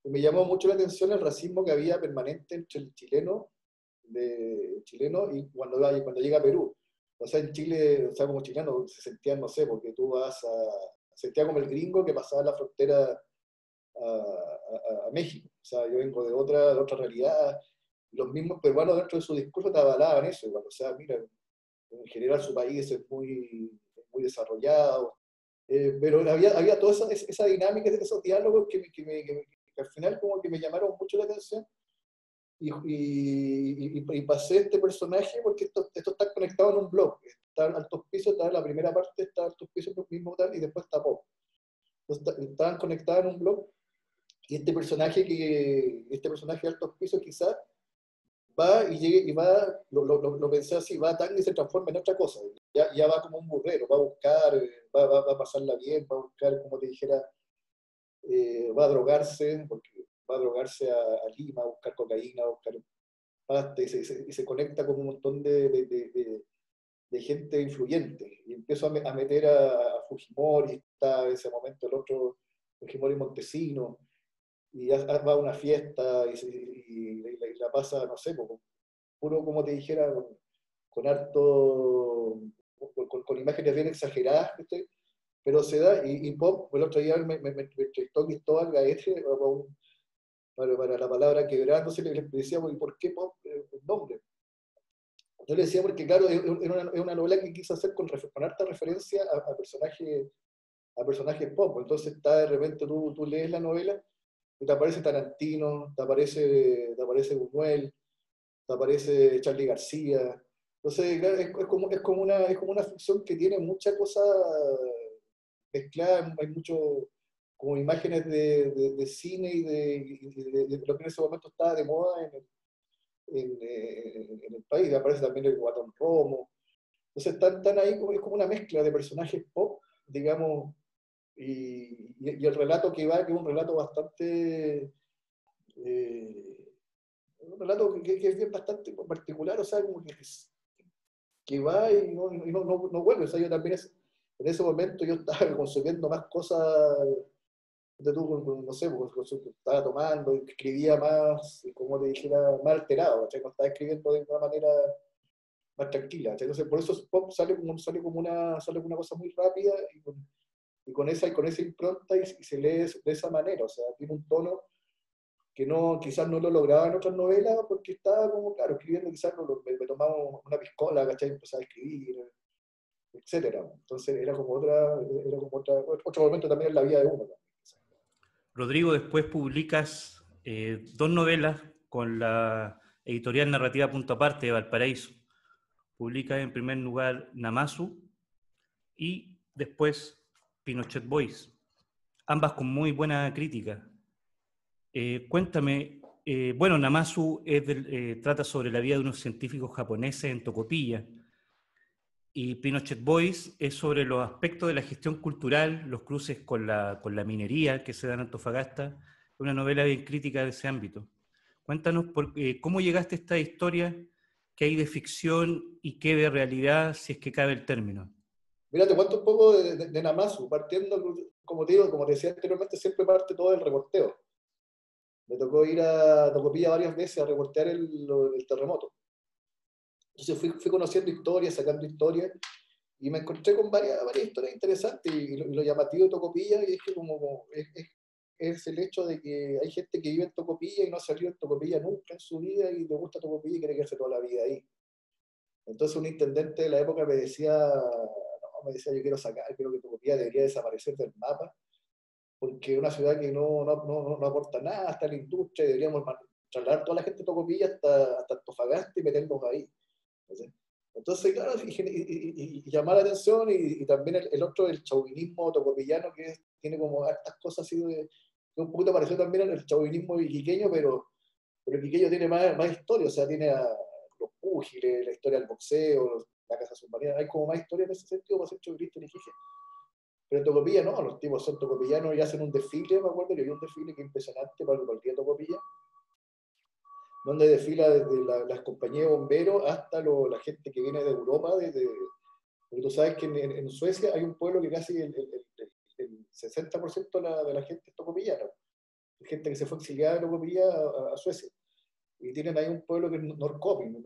y me llamó mucho la atención el racismo que había permanente entre el chileno y cuando llega a Perú. O sea, en Chile, o sea, como chileno, se sentían, no sé, porque sentía como el gringo que pasaba la frontera a México. O sea, yo vengo de otra realidad. Los mismos peruanos dentro de su discurso te avalaban eso. Igual. O sea, mira, en general su país es muy desarrollado. Pero había toda esa dinámica, esos diálogos que al final como que me llamaron mucho la atención. Y pasé este personaje porque esto está conectado en un blog. Está Altos Pisos, está en la primera parte, está Altos Pisos mismo tal, y después está Pop. Entonces, estaban conectados en un blog, y este personaje de Altos Pisos quizás va y llega y va, lo pensé así, va tan y se transforma en otra cosa. Ya va como un burrero, va a buscar, va a pasarla bien, va a buscar, como te dijera, va a drogarse, porque va a drogarse a Lima, a buscar cocaína, a buscar pasta, y se conecta con un montón de gente influyente. Y empiezo a meter a Fujimori, está en ese momento el otro, Fujimori Montesino, y va a una fiesta y la pasa, no sé, puro, como te dijera, con harto, con imágenes bien exageradas, ¿viste? Pero se da, y Pop, el otro día me entrevistó Cristóbal Gaete para la palabra quebrada, entonces le decíamos, ¿y por qué Pop el nombre? Yo le decía porque, claro, es una novela que quiso hacer con harta referencia a personajes pop. Entonces está de repente tú lees la novela y te aparece Tarantino, te aparece Buñuel, te aparece Charly García. Entonces, claro, es como una ficción que tiene mucha cosa mezclada, hay mucho como imágenes de cine y de lo que en ese momento estaba de moda en el país. Aparece también el Guatón Romo. Entonces están ahí, es como una mezcla de personajes pop, digamos, y el relato que es un relato bastante, un relato que es bien bastante particular, o sea, como que va y no vuelve. O sea, yo también en ese momento yo estaba consumiendo más cosas, no sé, estaba tomando, escribía más, como te dijera, más alterado, ¿cachai? No estaba escribiendo de una manera más tranquila, ¿cachai? Entonces por eso Pop sale como una cosa muy rápida y con esa impronta y se lee de esa manera, o sea, tiene un tono que quizás no lo lograba en otras novelas porque estaba como, claro, escribiendo quizás me tomaba una piscola, ¿cachai? Empezaba a escribir, etcétera. Entonces otro momento también en la vida de uno. Rodrigo, después publicas dos novelas con la editorial Narrativa Punto Aparte de Valparaíso. Publicas en primer lugar Namazu y después Pinochet Boys, ambas con muy buena crítica. Cuéntame, bueno, Namazu trata sobre la vida de unos científicos japoneses en Tocopilla, y Pinochet Boys es sobre los aspectos de la gestión cultural, los cruces con la minería que se da en Antofagasta, una novela bien crítica de ese ámbito. Cuéntanos cómo llegaste a esta historia, qué hay de ficción y qué de realidad, si es que cabe el término. Mira, te cuento un poco de Namazu, partiendo, como te digo, como te decía anteriormente, siempre parte todo del reporteo. Me tocó ir a Tocopilla varias veces a reportear el terremoto. Entonces fui conociendo historias, sacando historias, y me encontré con varias historias interesantes, y lo llamativo de Tocopilla es que es el hecho de que hay gente que vive en Tocopilla y no ha salido en Tocopilla nunca en su vida, y le gusta Tocopilla y quiere quedarse toda la vida ahí. Entonces un intendente de la época me decía, yo quiero que Tocopilla debería desaparecer del mapa, porque es una ciudad que no aporta nada, hasta la industria, deberíamos trasladar toda la gente de Tocopilla hasta Antofagasta y meterlos ahí. Entonces, claro, y llamar la atención, y también el otro, el chauvinismo tocopillano, tiene como estas cosas así que un poquito parecido también al chauvinismo iquiqueño, pero el iquiqueño tiene más historia, o sea, tiene a los púgiles, la historia del boxeo, la casa submarina, hay como más historia en ese sentido para ser chauvinista en Iquique. Pero en Tocopilla no, los tipos son tocopillanos y hacen un desfile, me acuerdo, que había un desfile que es impresionante para el día de Tocopilla, donde desfila desde las compañías de bomberos hasta la gente que viene de Europa, porque tú sabes que en Suecia hay un pueblo que casi el 60% de la gente es tocopillana, gente que se fue exiliada de Tocopilla a Suecia, y tienen ahí un pueblo que es Norrköping,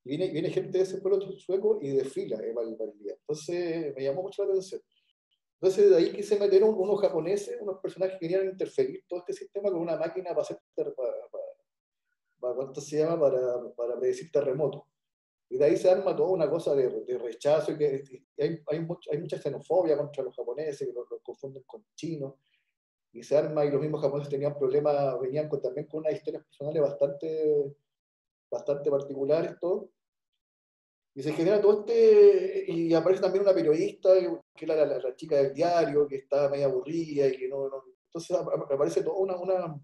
y viene gente de ese pueblo sueco y desfila para el día. Entonces me llamó mucho la atención. Entonces de ahí quise meter unos japoneses, unos personajes que querían interferir todo este sistema con una máquina ¿cuánto se llama? Para predecir terremotos. Y de ahí se arma toda una cosa de rechazo, y hay mucha xenofobia contra los japoneses, que los confunden con chinos, y se arma, y los mismos japoneses tenían problemas, venían también con unas historias personales bastante particulares, todo. Y se genera todo y aparece también una periodista, que era la chica del diario, que estaba medio aburrida y que no. Entonces aparece toda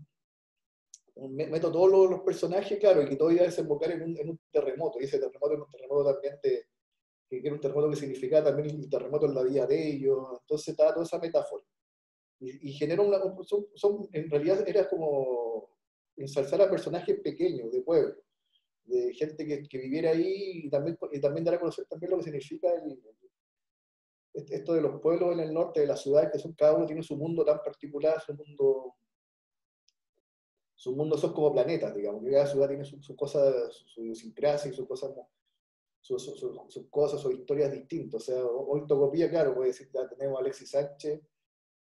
meto todos los personajes, claro, y que todo iba a desembocar en un terremoto, y ese terremoto era un terremoto también que era un terremoto que significaba también el terremoto en la vida de ellos. Entonces estaba toda esa metáfora. y genera en realidad era como ensalzar a personajes pequeños de pueblo, de gente que viviera ahí y también dar a conocer también lo que significa esto de los pueblos en el norte de la ciudad, que son, cada uno tiene su mundo tan particular, su mundo son como planetas, digamos, que cada ciudad tiene su cosa, su idiosincrasia y sus cosas, sus cosas o historias distintas. O sea, hoy Tocopilla, claro, puede decir, ya tenemos a Alexis Sánchez,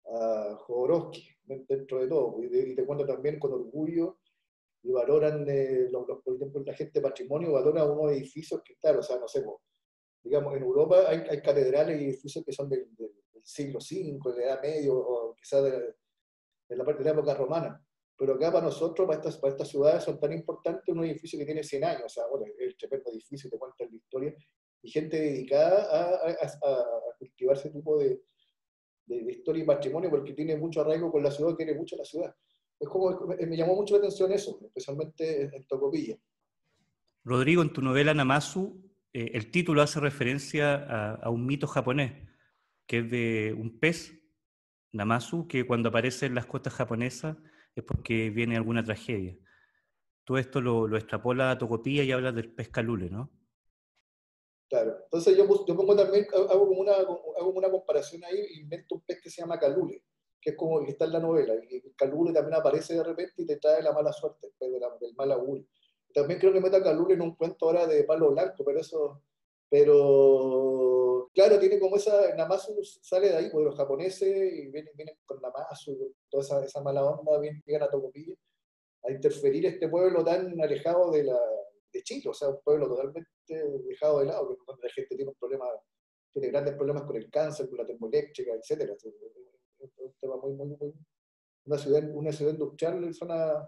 a Jodorowsky, dentro de todo, y te cuento también con orgullo, y valoran, por ejemplo, la gente de patrimonio valora unos edificios que, claro, o sea, no sé, digamos, en Europa hay catedrales y edificios que son del siglo V, de la Edad Media, o quizás de la época romana. Pero acá para nosotros, para estas ciudades, son tan importantes unos edificios que tienen 100 años, o sea, bueno, el tremendo edificio, te cuentan la historia, y gente dedicada a cultivar ese tipo de historia y patrimonio, porque tiene mucho arraigo con la ciudad, quiere mucho la ciudad. Es como, me llamó mucho la atención eso, especialmente en Tocopilla. Rodrigo, en tu novela Namazu, el título hace referencia a un mito japonés, que es de un pez, Namazu, que cuando aparece en las costas japonesas es porque viene alguna tragedia. Tú esto lo extrapolas a Tocopilla y hablas del pez calule, ¿no? Claro. Entonces yo pongo también, hago como una comparación ahí, invento un pez que se llama calule, que es como el que está en la novela, y el calule también aparece de repente y te trae la mala suerte, del mal augurio. También creo que meto a calule en un cuento ahora de Palo Blanco, pero claro, tiene como Namazu sale de ahí, porque los japoneses y vienen con Namazu, toda esa mala onda, llegan a Tocopilla a interferir este pueblo tan alejado de Chile, o sea, un pueblo totalmente dejado de lado, donde la gente tiene tiene grandes problemas con el cáncer, con la termoeléctrica, etc. Es un tema muy, una ciudad industrial, zona,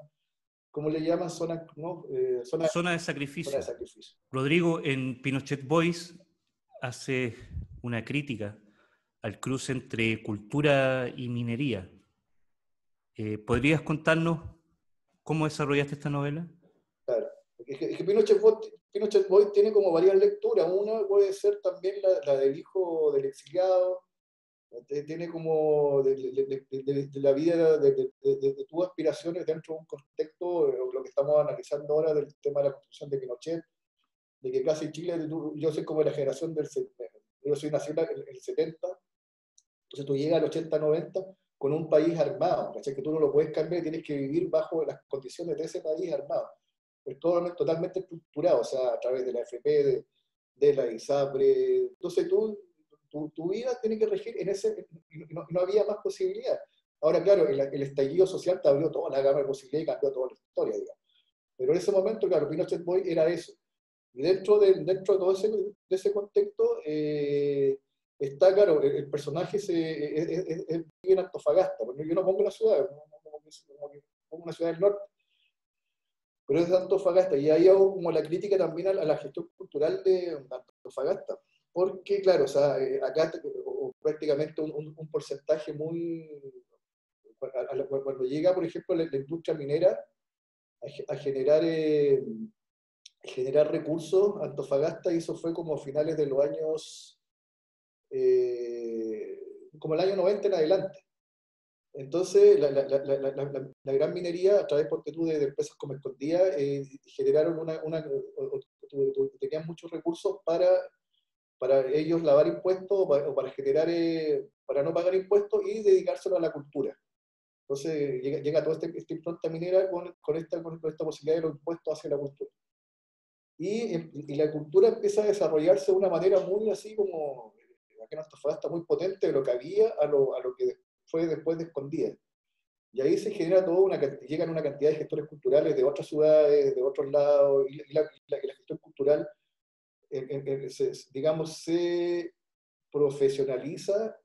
¿cómo le llaman? Zona, ¿no? Zona de sacrificio. Zona de sacrificio. Rodrigo, en Pinochet Boys hace una crítica al cruce entre cultura y minería. ¿Podrías contarnos cómo desarrollaste esta novela? Claro. Es que Pinochet Boys tiene como varias lecturas. Una puede ser también la del hijo del exiliado. Tiene como de la vida, de tus aspiraciones dentro de un contexto, lo que estamos analizando ahora del tema de la construcción de Pinochet, de que casi Chile, yo soy como de la generación yo soy nacido en el 70, entonces tú llegas al 80, 90 con un país armado, ¿cachai? Que tú no lo puedes cambiar, tienes que vivir bajo las condiciones de ese país armado. Es totalmente estructurado, o sea, a través de la AFP, de la ISAPRE. Entonces tu vida tiene que regir en ese, y no había más posibilidad. Ahora, claro, el estallido social te abrió toda la gama de posibilidades y cambió toda la historia, digamos. Pero en ese momento, claro, Pinochet Boy era eso. Y dentro de todo ese contexto está, claro, el personaje vive en Antofagasta, porque yo no pongo la ciudad, pongo una ciudad del norte, pero es de Antofagasta, y ahí hago como la crítica también a la gestión cultural de Antofagasta, porque, claro, o sea, acá prácticamente un porcentaje cuando llega, por ejemplo, la industria minera a generar recursos, Antofagasta, y eso fue como a finales de los años, como el año 90 en adelante. Entonces, la gran minería, a través de empresas como Escondida, generaron tenían muchos recursos para ellos lavar impuestos o para generar, para no pagar impuestos y dedicárselo a la cultura. Entonces, llega toda esta impronta minera con esta posibilidad de los impuestos hacia la cultura. Y la cultura empieza a desarrollarse de una manera muy así como, aquí en Antofagasta, muy potente de lo que había a lo que fue después de Escondida. Y ahí se genera llegan una cantidad de gestores culturales de otras ciudades, de otros lados, y la gestión cultural, digamos, se profesionaliza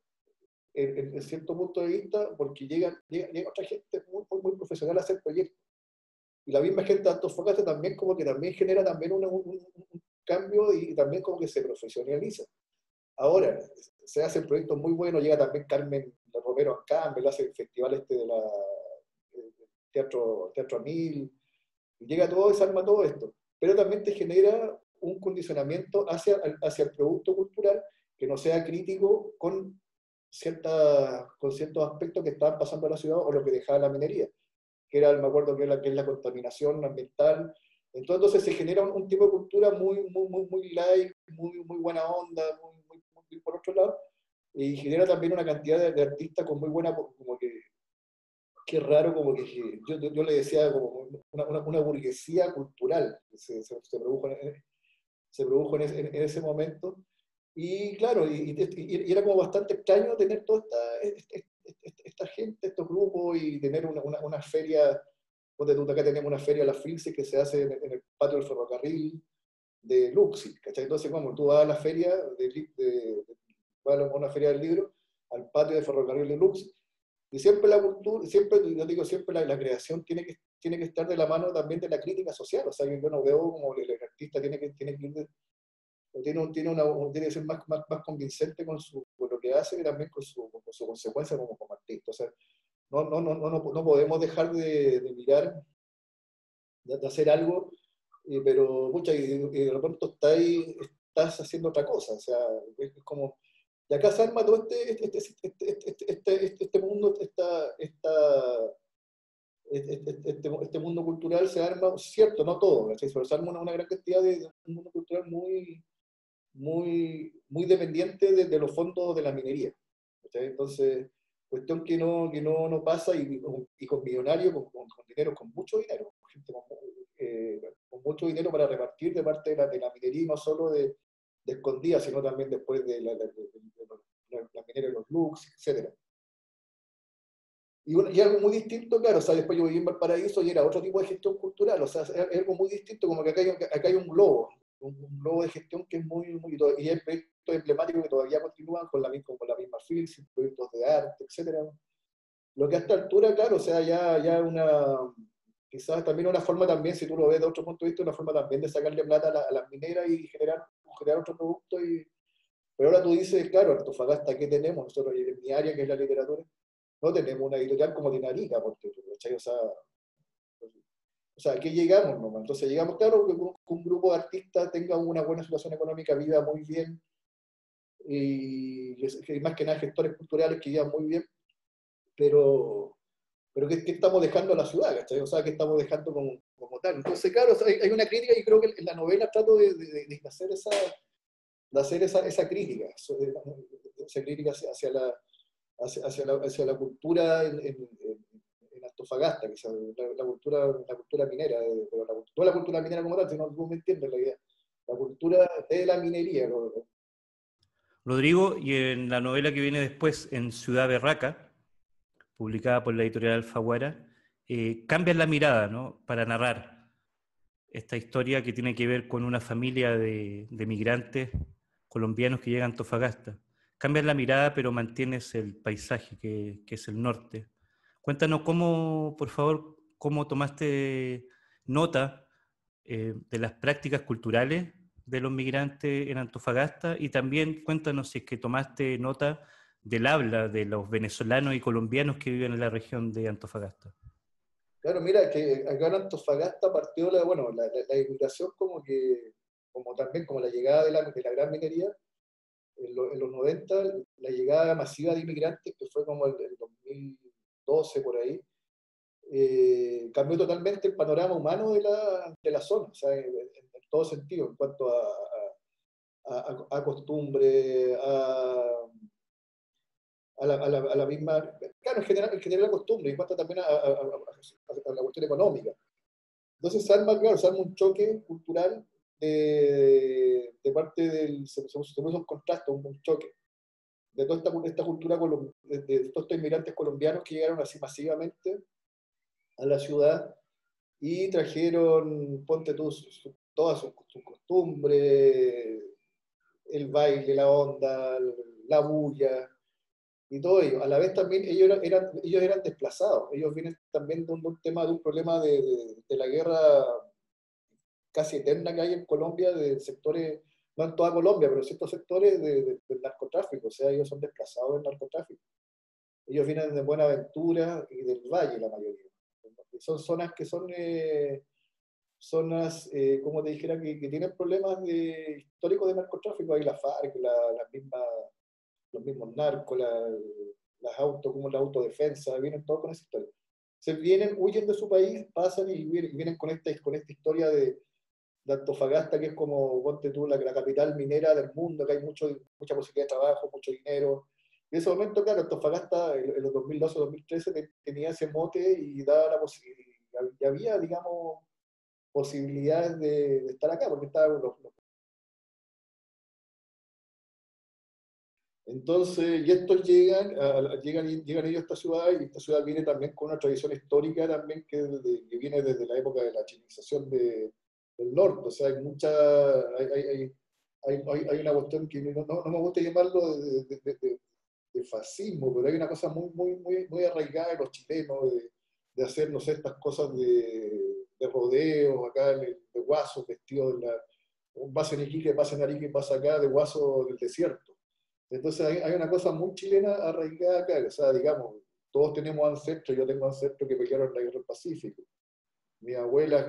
en cierto punto de vista, porque llega otra gente muy profesional a hacer proyectos. Y la misma gente de Antofagasta también como que también genera también un cambio y también como que se profesionaliza. Ahora, se hacen proyectos muy buenos, llega también Carmen Romero Campbell, hace el festival de la Teatro Anil, y llega todo y se arma todo esto. Pero también te genera un condicionamiento hacia el producto cultural que no sea crítico con con ciertos aspectos que estaban pasando en la ciudad o lo que dejaba la minería, que era, me acuerdo que es la contaminación ambiental. Entonces se genera un tipo de cultura muy light, muy buena onda, muy por otro lado, y genera también una cantidad de artistas con muy buena, como que, qué raro, como que yo le decía como una burguesía cultural que se produjo en ese momento. Y claro, y era como bastante extraño tener toda esta gente, estos grupos, y tener una feria, donde acá tenemos una feria, la Filce, que se hace en el patio del ferrocarril de Luxi, ¿cachai? Entonces, como tú vas a la feria, vas a una feria del libro, al patio de ferrocarril de Luxi, y siempre la cultura, siempre, yo digo, siempre la creación tiene que estar de la mano también de la crítica social. O sea, yo no veo como el artista tiene que ir tiene que ser más convincente con lo que hace, que también con su consecuencia como artista. O sea, no podemos dejar de mirar, de hacer algo, pero mucha, y de repente estás haciendo otra cosa. O sea, es como, y acá se arma todo este mundo, este mundo cultural se arma, cierto, no todo, ¿cachai? Pero se arma una gran cantidad de un mundo cultural muy dependiente de los fondos de la minería. ¿Cachai? Entonces, cuestión que no pasa, y con millonarios, con dinero, con mucho dinero, gente con mucho dinero para repartir de parte de la minería, y no solo de escondida, sino también después de la minera de los Lux, etcétera. Y algo muy distinto, claro, o sea, después yo viví en Valparaíso y era otro tipo de gestión cultural. O sea, es algo muy distinto, como que acá hay un globo de gestión que es y hay proyectos emblemáticos que todavía continúan con la misma FILS, proyectos de arte, etcétera. Lo que a esta altura, claro, o sea, ya quizás también una forma también, si tú lo ves de otro punto de vista, una forma también de sacarle plata a las mineras y generar otro producto. Pero ahora tú dices, claro, Antofagasta, ¿qué tenemos? Nosotros en mi área, que es la literatura, no tenemos una editorial como Dinarica, porque, ¿cachai? O sea, aquí llegamos nomás. Entonces llegamos, claro, que un grupo de artistas tenga una buena situación económica, viva muy bien, y que más que nada gestores culturales que vivan muy bien, pero ¿qué estamos dejando a la ciudad? ¿Cachai? O sea, ¿qué estamos dejando como tal? Entonces, claro, o sea, hay una crítica, y creo que en la novela trato de hacer esa crítica, esa crítica hacia la cultura en Antofagasta, que es la cultura minera, pero no la cultura minera como tal, sino, tú me entiendes la idea, la cultura de la minería. Rodrigo, y en la novela que viene después, en Ciudad Berraca, publicada por la editorial Alfaguara, cambian la mirada, ¿no?, para narrar esta historia que tiene que ver con una familia de migrantes colombianos que llegan a Antofagasta. Cambias la mirada, pero mantienes el paisaje que es el norte. Cuéntanos cómo, por favor, cómo tomaste nota de las prácticas culturales de los migrantes en Antofagasta, y también cuéntanos si es que tomaste nota del habla de los venezolanos y colombianos que viven en la región de Antofagasta. Claro, mira, que acá en Antofagasta partió la inmigración, como también como la llegada de la gran minería, en los 90, la llegada masiva de inmigrantes, que fue como el 2012 por ahí, cambió totalmente el panorama humano de la zona, o sea, en todo sentido, en cuanto a costumbre, a la misma, claro, en general la costumbre, y en cuanto también a la cuestión económica. Entonces se arma un choque cultural de parte se produce un contraste, un choque de toda esta cultura, de todos estos inmigrantes colombianos que llegaron así masivamente a la ciudad y trajeron, ponte tú, todas sus costumbres, el baile, la onda, la bulla y todo ello. A la vez también ellos eran desplazados, ellos vienen también de un problema de la guerra casi eterna que hay en Colombia, de sectores, no en toda Colombia, pero en ciertos sectores del narcotráfico. O sea, ellos son desplazados del narcotráfico. Ellos vienen de Buenaventura y del Valle, la mayoría. Y son zonas que son zonas, como te dijera, que tienen problemas históricos de narcotráfico. Hay la FARC, las mismas los mismos narcos, las autos, como la autodefensa, vienen todos con esa historia. Se vienen, huyen de su país, pasan y vienen con esta historia de Antofagasta, que es como, ponte tú, la capital minera del mundo, que hay mucha posibilidad de trabajo, mucho dinero. En ese momento, claro, Antofagasta en los 2012-2013 tenía ese mote y daba la posibilidad, y había, digamos, posibilidades de estar acá, porque estaban entonces, y estos llegan ellos a esta ciudad, y esta ciudad viene también con una tradición histórica también que viene desde la época de la chinización del norte. O sea, hay una cuestión que no me gusta llamarlo de fascismo, pero hay una cosa muy arraigada de los chilenos de hacer, no sé, estas cosas de rodeo, acá de guasos vestidos un vaso en Iquique, pasa en Arique, pasa acá, de guaso del desierto. Entonces hay una cosa muy chilena arraigada acá, o sea, digamos, todos tenemos ancestros, yo tengo ancestros que pelearon en la guerra del Pacífico. Mis abuelas,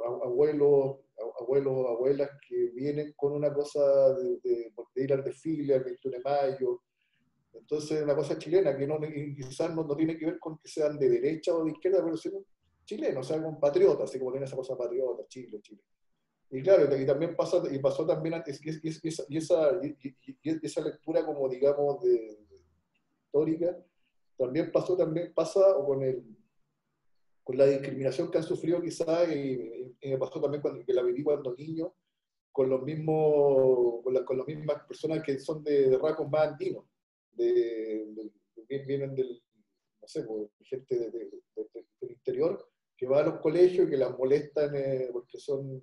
abuelas que vienen con una cosa de ir al desfile, al 21 de mayo. Entonces, una cosa chilena que quizás no tiene que ver con que sean de derecha o de izquierda, pero son chilenos, o sea, con patriotas, así como tiene esa cosa patriota, Chile. Y claro, y también pasó también antes, y esa lectura como, digamos, histórica, también pasa con la discriminación que han sufrido quizás, y me pasó también que la viví cuando niño, con las mismas personas que son de rasgos más andinos, vienen no sé, gente del interior, que va a los colegios y que las molestan porque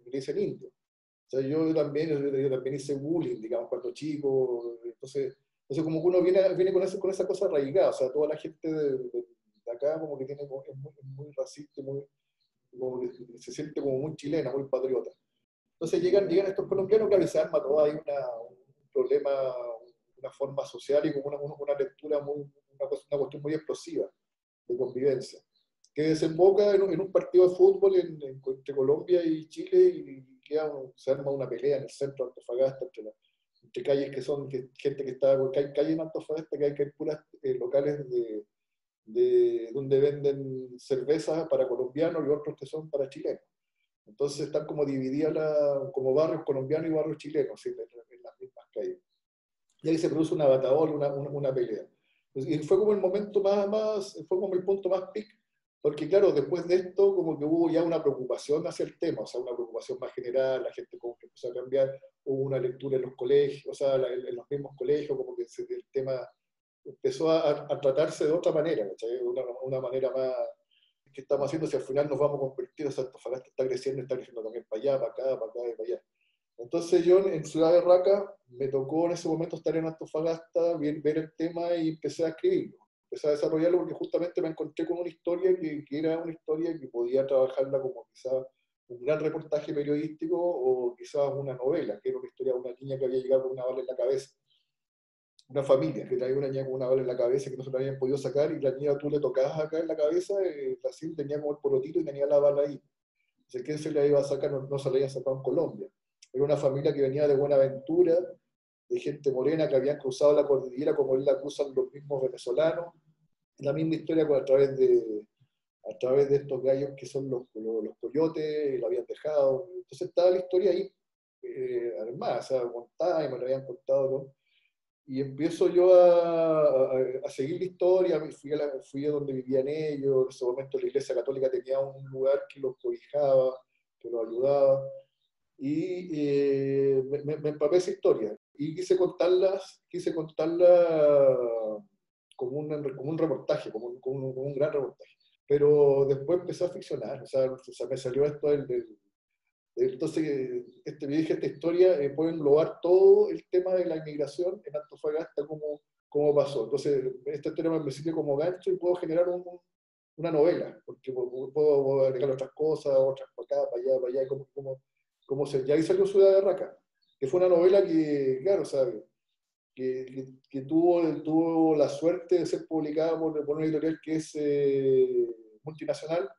le dicen indios. O sea, yo también hice bullying, digamos, cuando chico. Entonces como que uno viene con esa cosa arraigada. O sea, toda la gente de acá como que es muy racista, como que se siente como muy chilena, muy patriota. Entonces llegan estos colombianos, claro, y se arma todo. Hay un problema, una forma social y como una lectura una cuestión muy explosiva de convivencia, que desemboca en un partido de fútbol entre Colombia y Chile, y se arma una pelea en el centro de Antofagasta entre calles gente que está, porque hay calles en Antofagasta que hay puras locales donde venden cervezas para colombianos y otros que son para chilenos. Entonces están como divididas como barrios colombianos y barrios chilenos en las mismas calles. Y ahí se produce una batahola, una pelea. Y fue como el momento fue como el punto más pic, porque claro, después de esto como que hubo ya una preocupación hacia el tema, o sea, una preocupación más general, la gente como que empezó a cambiar, hubo una lectura en los colegios, o sea, en los mismos colegios, como que el tema empezó a tratarse de otra manera, ¿cachai? Una manera más que estamos haciendo, si al final nos vamos a convertir, o sea, Antofagasta está creciendo también para allá, para acá, para acá y para allá. Entonces yo en Ciudad de Raca me tocó en ese momento estar en Antofagasta, ver el tema y empecé a escribirlo. Empecé a desarrollarlo porque justamente me encontré con una historia que era una historia que podía trabajarla como quizás un gran reportaje periodístico o quizás una novela, que era una historia de una niña que había llegado con una bala en la cabeza. Una familia que traía una niña con una bala en la cabeza que no se la habían podido sacar, y la niña tú le tocabas acá en la cabeza, así tenía como el porotito y tenía la bala ahí. Entonces, ¿quién se la iba a sacar? No se la habían sacado en Colombia. Era una familia que venía de Buenaventura, de gente morena que habían cruzado la cordillera como él la cruzan los mismos venezolanos. La misma historia a través de estos gallos que son los coyotes, lo habían dejado. Entonces estaba la historia ahí, además, o sea, montada, y me lo habían contado, ¿no? Y empiezo yo a seguir la historia, fui a donde vivían ellos. En ese momento la Iglesia Católica tenía un lugar que los cobijaba, que los ayudaba, y me empapé esa historia y quise contarla como un reportaje, como un gran reportaje. Pero después empecé a ficcionar, o sea, me salió esto entonces, me dije, esta historia puede englobar todo el tema de la inmigración en Antofagasta, cómo pasó. Entonces, esta historia me sirve como gancho y puedo generar una novela, porque puedo agregar otras cosas, otras para acá, para allá, y ahí salió Ciudad de Raca, que fue una novela que, claro, ¿sabes? Que tuvo la suerte de ser publicada por una editorial que es multinacional,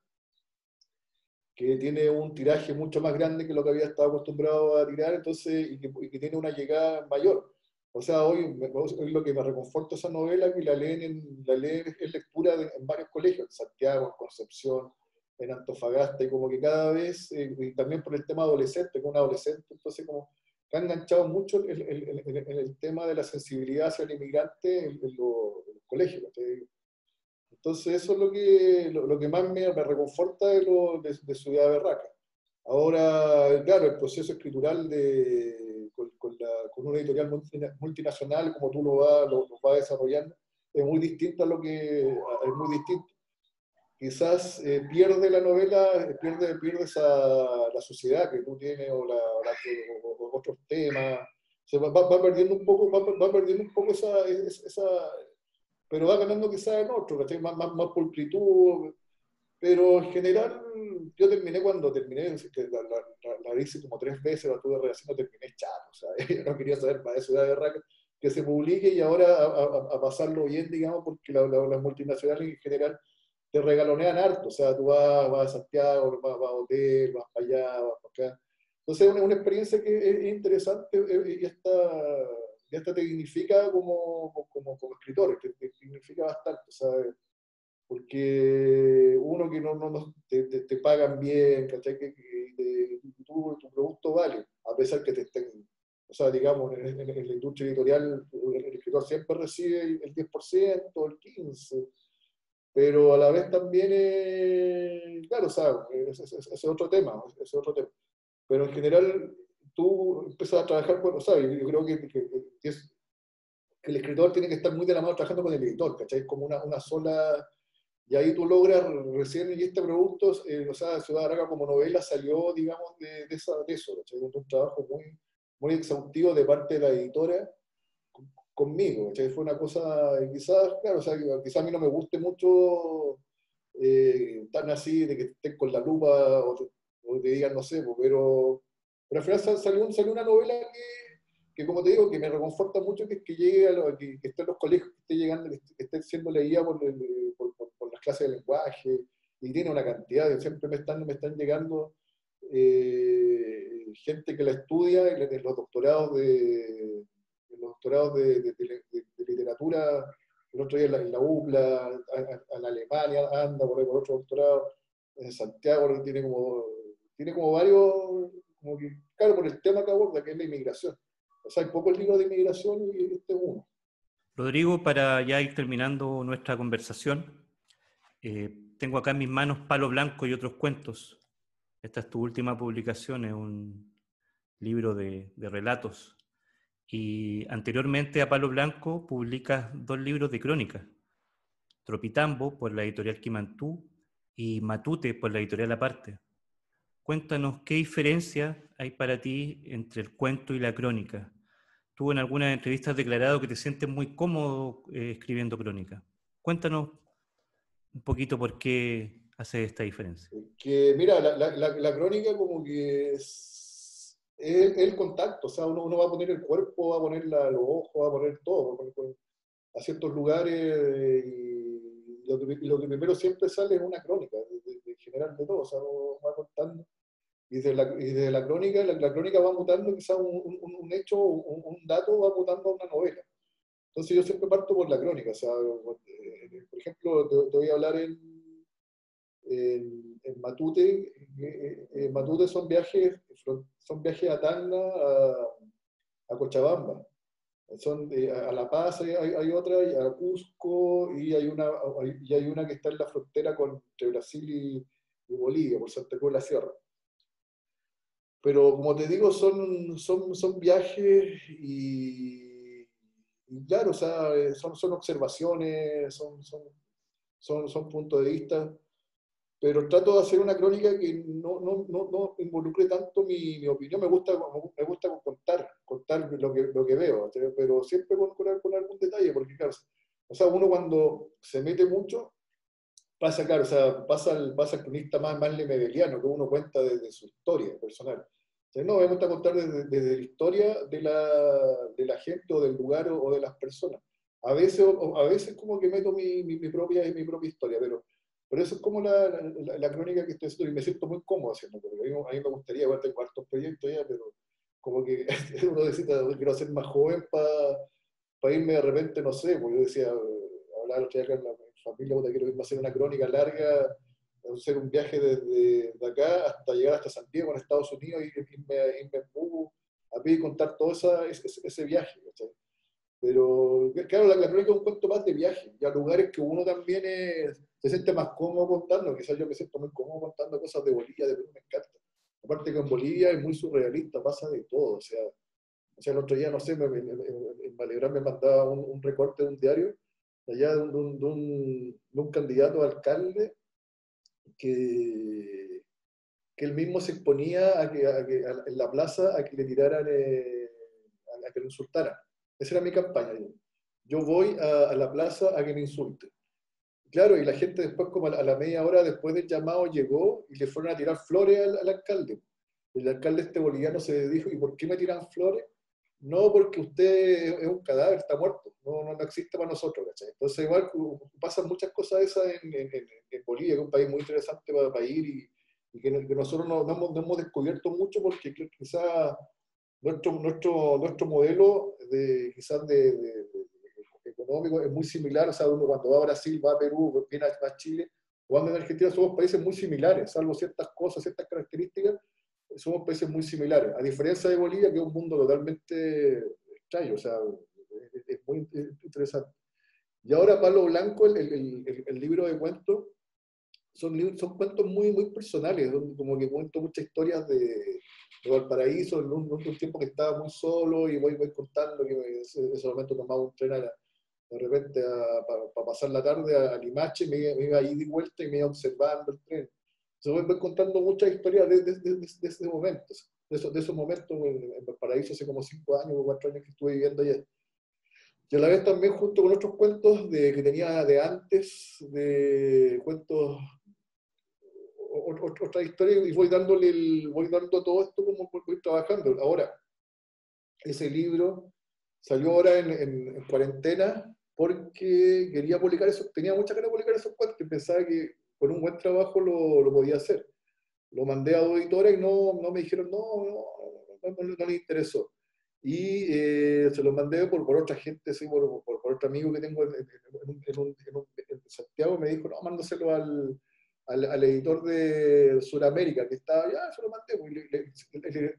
que tiene un tiraje mucho más grande que lo que había estado acostumbrado a tirar, entonces, y que tiene una llegada mayor. O sea, hoy lo que me reconforta esa novela es que la leen en lectura en varios colegios, en Santiago, en Concepción, en Antofagasta, y como que cada vez, y también por el tema adolescente, que es un adolescente, entonces como que ha enganchado mucho en el tema de la sensibilidad hacia el inmigrante en los colegios. Entonces eso es lo que más me reconforta de Ciudad Berraca. Ahora, claro, el proceso escritural con una editorial multinacional, como tú lo vas desarrollando, es muy distinto a es muy distinto. Quizás pierde la novela, pierde la sociedad que tú tienes o otros temas. Va perdiendo un poco, va perdiendo un poco pero va ganando quizás en otro, ¿cachai? Más pulcritud, pero en general, yo terminé cuando terminé, que la hice como 3 veces, la tuve rehaciendo, terminé chato, o sea, yo no quería saber más de Ciudad de Berraca, que se publique y ahora a pasarlo bien, digamos, porque las multinacionales en general te regalonean harto, o sea, tú vas a Santiago, vas a hotel, vas para allá, vas para acá. Entonces es una experiencia que es interesante y esta te dignifica como escritor, te dignifica bastante, ¿sabes? Porque uno que te pagan bien, ¿cachai? Tu producto vale, a pesar que te estén, o sea, digamos, en la industria editorial, el escritor siempre recibe el 10%, el 15%, pero a la vez también, claro, o sea, ese es otro tema, ese es otro tema. Pero en general, tú empiezas a trabajar con, o sea, yo creo que el escritor tiene que estar muy de la mano trabajando con el editor, ¿cachai? Es como una sola. Y ahí tú logras recién, y este producto, o sea, Ciudad Araca como novela salió, digamos, de eso, ¿cachai? Un trabajo muy exhaustivo de parte de la editora conmigo, ¿cachai? Fue una cosa, quizás, claro, o sea, quizás a mí no me guste mucho tan así, de que estén con la lupa o te digan, no sé, pero al final salió una novela que, como te digo, que me reconforta mucho que llegue que esté en los colegios, que esté llegando, que esté siendo leída por las clases de lenguaje, y tiene una cantidad, siempre me están llegando gente que la estudia en los doctorados de literatura. El otro día en la UPLA, en Alemania anda por ahí por otro doctorado, en Santiago tiene como varios, como que, claro, por el tema que aborda, que es la inmigración. O sea, hay pocos libros de inmigración y este es uno. Rodrigo, para ya ir terminando nuestra conversación, tengo acá en mis manos Palo Blanco y otros cuentos. Esta es tu última publicación, es un libro de relatos. Y anteriormente a Palo Blanco publicas 2 libros de crónicas. Tropitambo por la editorial Quimantú y Matute por la editorial Aparte. Cuéntanos qué diferencia hay para ti entre el cuento y la crónica. Tú en algunas entrevistas has declarado que te sientes muy cómodo escribiendo crónica. Cuéntanos un poquito por qué haces esta diferencia. Que mira, la crónica como que es el contacto, o sea, uno va a poner el cuerpo, va a poner los ojos, va a poner todo, va a poner a ciertos lugares y lo que primero siempre sale es una crónica, de general de todo, o sea, uno va contando. Y desde la crónica, la crónica va mutando, quizás un hecho, un dato va mutando a una novela. Entonces yo siempre parto por la crónica, o sea, por ejemplo, te voy a hablar en Matute. En Matute son viajes a Tacna, a Cochabamba. A La Paz hay otra, y a Cusco, y hay una que está en la frontera entre Brasil y Bolivia, por Santa Cruz de la Sierra. Pero como te digo, son viajes y claro, o sea, son observaciones, son puntos de vista, pero trato de hacer una crónica que no involucre tanto mi opinión. Me gusta contar lo que veo, pero siempre con algún detalle, porque claro, o sea, uno cuando se mete mucho, claro, o sea, pasa el cronista más lemebeliano, que uno cuenta desde su historia personal. O sea, no, me gusta contar desde la historia de la gente o del lugar o de las personas. A veces como que meto mi propia historia, pero eso es como la crónica que estoy haciendo y me siento muy cómodo haciendo, porque a mí me gustaría, igual tengo hartos proyectos ya, pero como que uno decía, quiero ser más joven para irme de repente, no sé, porque yo decía, hablaba el otro día acá en la familia, puta, quiero irme a hacer una crónica larga, hacer un viaje desde de acá hasta llegar hasta San Diego, en Estados Unidos, y irme en bus, a pie y contar todo ese viaje, ¿cachai? Pero claro, la crónica es un cuento más de viaje, y a lugares que uno también se siente más cómodo contando. Quizás yo me siento muy cómodo contando cosas de Bolivia, de Perú, me encanta. Aparte que en Bolivia es muy surrealista, pasa de todo. O sea, el otro día, no sé, en Malegrán me mandaba un recorte de un diario, de allá de un candidato a alcalde que él mismo se exponía en la plaza a que le tiraran, a que lo insultaran. Esa era mi campaña. Yo voy a la plaza a que me insulten. Claro, y la gente después, como a la media hora después del llamado, llegó y le fueron a tirar flores al alcalde. El alcalde este boliviano se dijo, ¿y por qué me tiran flores? No, porque usted es un cadáver, está muerto, no existe para nosotros, ¿cachai? Entonces igual pasan muchas cosas esas en Bolivia, que es un país muy interesante para ir y que nosotros no hemos descubierto mucho porque quizás nuestro modelo quizás de económico es muy similar. O sea, uno cuando va a Brasil, va a Perú, viene a Chile, o anda en Argentina, somos países muy similares, salvo ciertas cosas, ciertas características, somos países muy similares. A diferencia de Bolivia, que es un mundo totalmente extraño, o sea, es muy interesante. Y ahora Palo Blanco, el libro de cuentos, son cuentos muy, muy personales, donde como que cuento muchas historias de Valparaíso, en un tiempo que estaba muy solo, y voy contando que en ese momento tomaba un tren de repente para pasar la tarde a Limache, me iba ahí de vuelta y me iba observando el tren. Entonces voy contando muchas historias de ese momento, de esos momentos en Valparaíso, hace como 5 años o 4 años que estuve viviendo allá. Y a la vez también junto con otros cuentos que tenía de antes, de cuentos, otra historia, y voy dando todo esto como voy trabajando. Ahora, ese libro salió ahora en cuarentena porque quería publicar eso, tenía mucha ganas de publicar esos cuentos y pensaba que con un buen trabajo lo podía hacer. Lo mandé a 2 editoras y no me dijeron, no les interesó. Y se lo mandé por otra gente, sí, por otro amigo que tengo en Santiago. Me dijo, no, mándaselo al editor de Sudamérica, que estaba allá. Se lo mandé.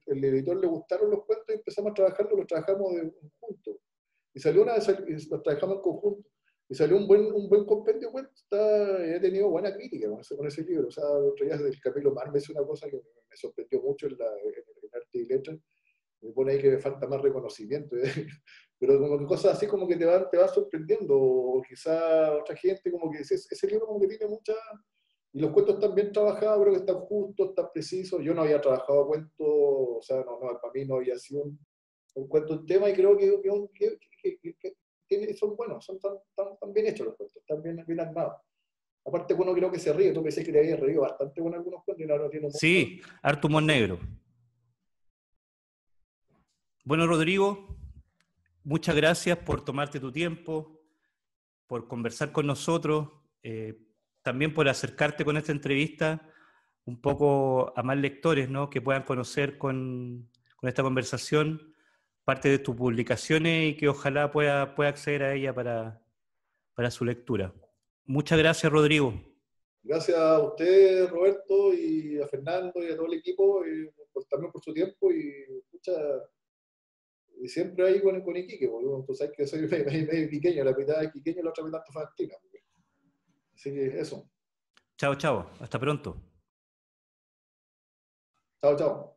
El editor le gustaron los cuentos y empezamos a trabajarlo, los trabajamos juntos. Y salió los trabajamos en conjunto. Y salió un buen compendio de cuentos. He tenido buena crítica con ese libro. O sea, el otro día del Camilo Mar me hizo una cosa que me sorprendió mucho en Arte y Letras. Me pone ahí que me falta más reconocimiento, pero como que cosas así como que te van sorprendiendo, o quizá otra gente como que ese libro como que tiene mucha, y los cuentos están bien trabajados, creo que están justos, están precisos. Yo no había trabajado cuentos, o sea, para mí no había sido un cuento un tema, y creo que son buenos, están bien hechos los cuentos, están bien armados. Aparte que uno creo que se ríe, tú pensé que le había reído bastante con algunos cuentos y ahora no tiene mucho. Sí, harto humor negro. Bueno, Rodrigo, muchas gracias por tomarte tu tiempo, por conversar con nosotros, también por acercarte con esta entrevista un poco a más lectores, ¿no? Que puedan conocer con esta conversación parte de tus publicaciones y que ojalá pueda acceder a ella para su lectura. Muchas gracias, Rodrigo. Gracias a usted, Roberto, y a Fernando y a todo el equipo, también por su tiempo, y siempre ahí con Iquique, porque tú sabes que soy medio quiqueño, la mitad es quiqueño y la otra mitad antofagastina. Así que eso. Chao, chao. Hasta pronto. Chao, chao.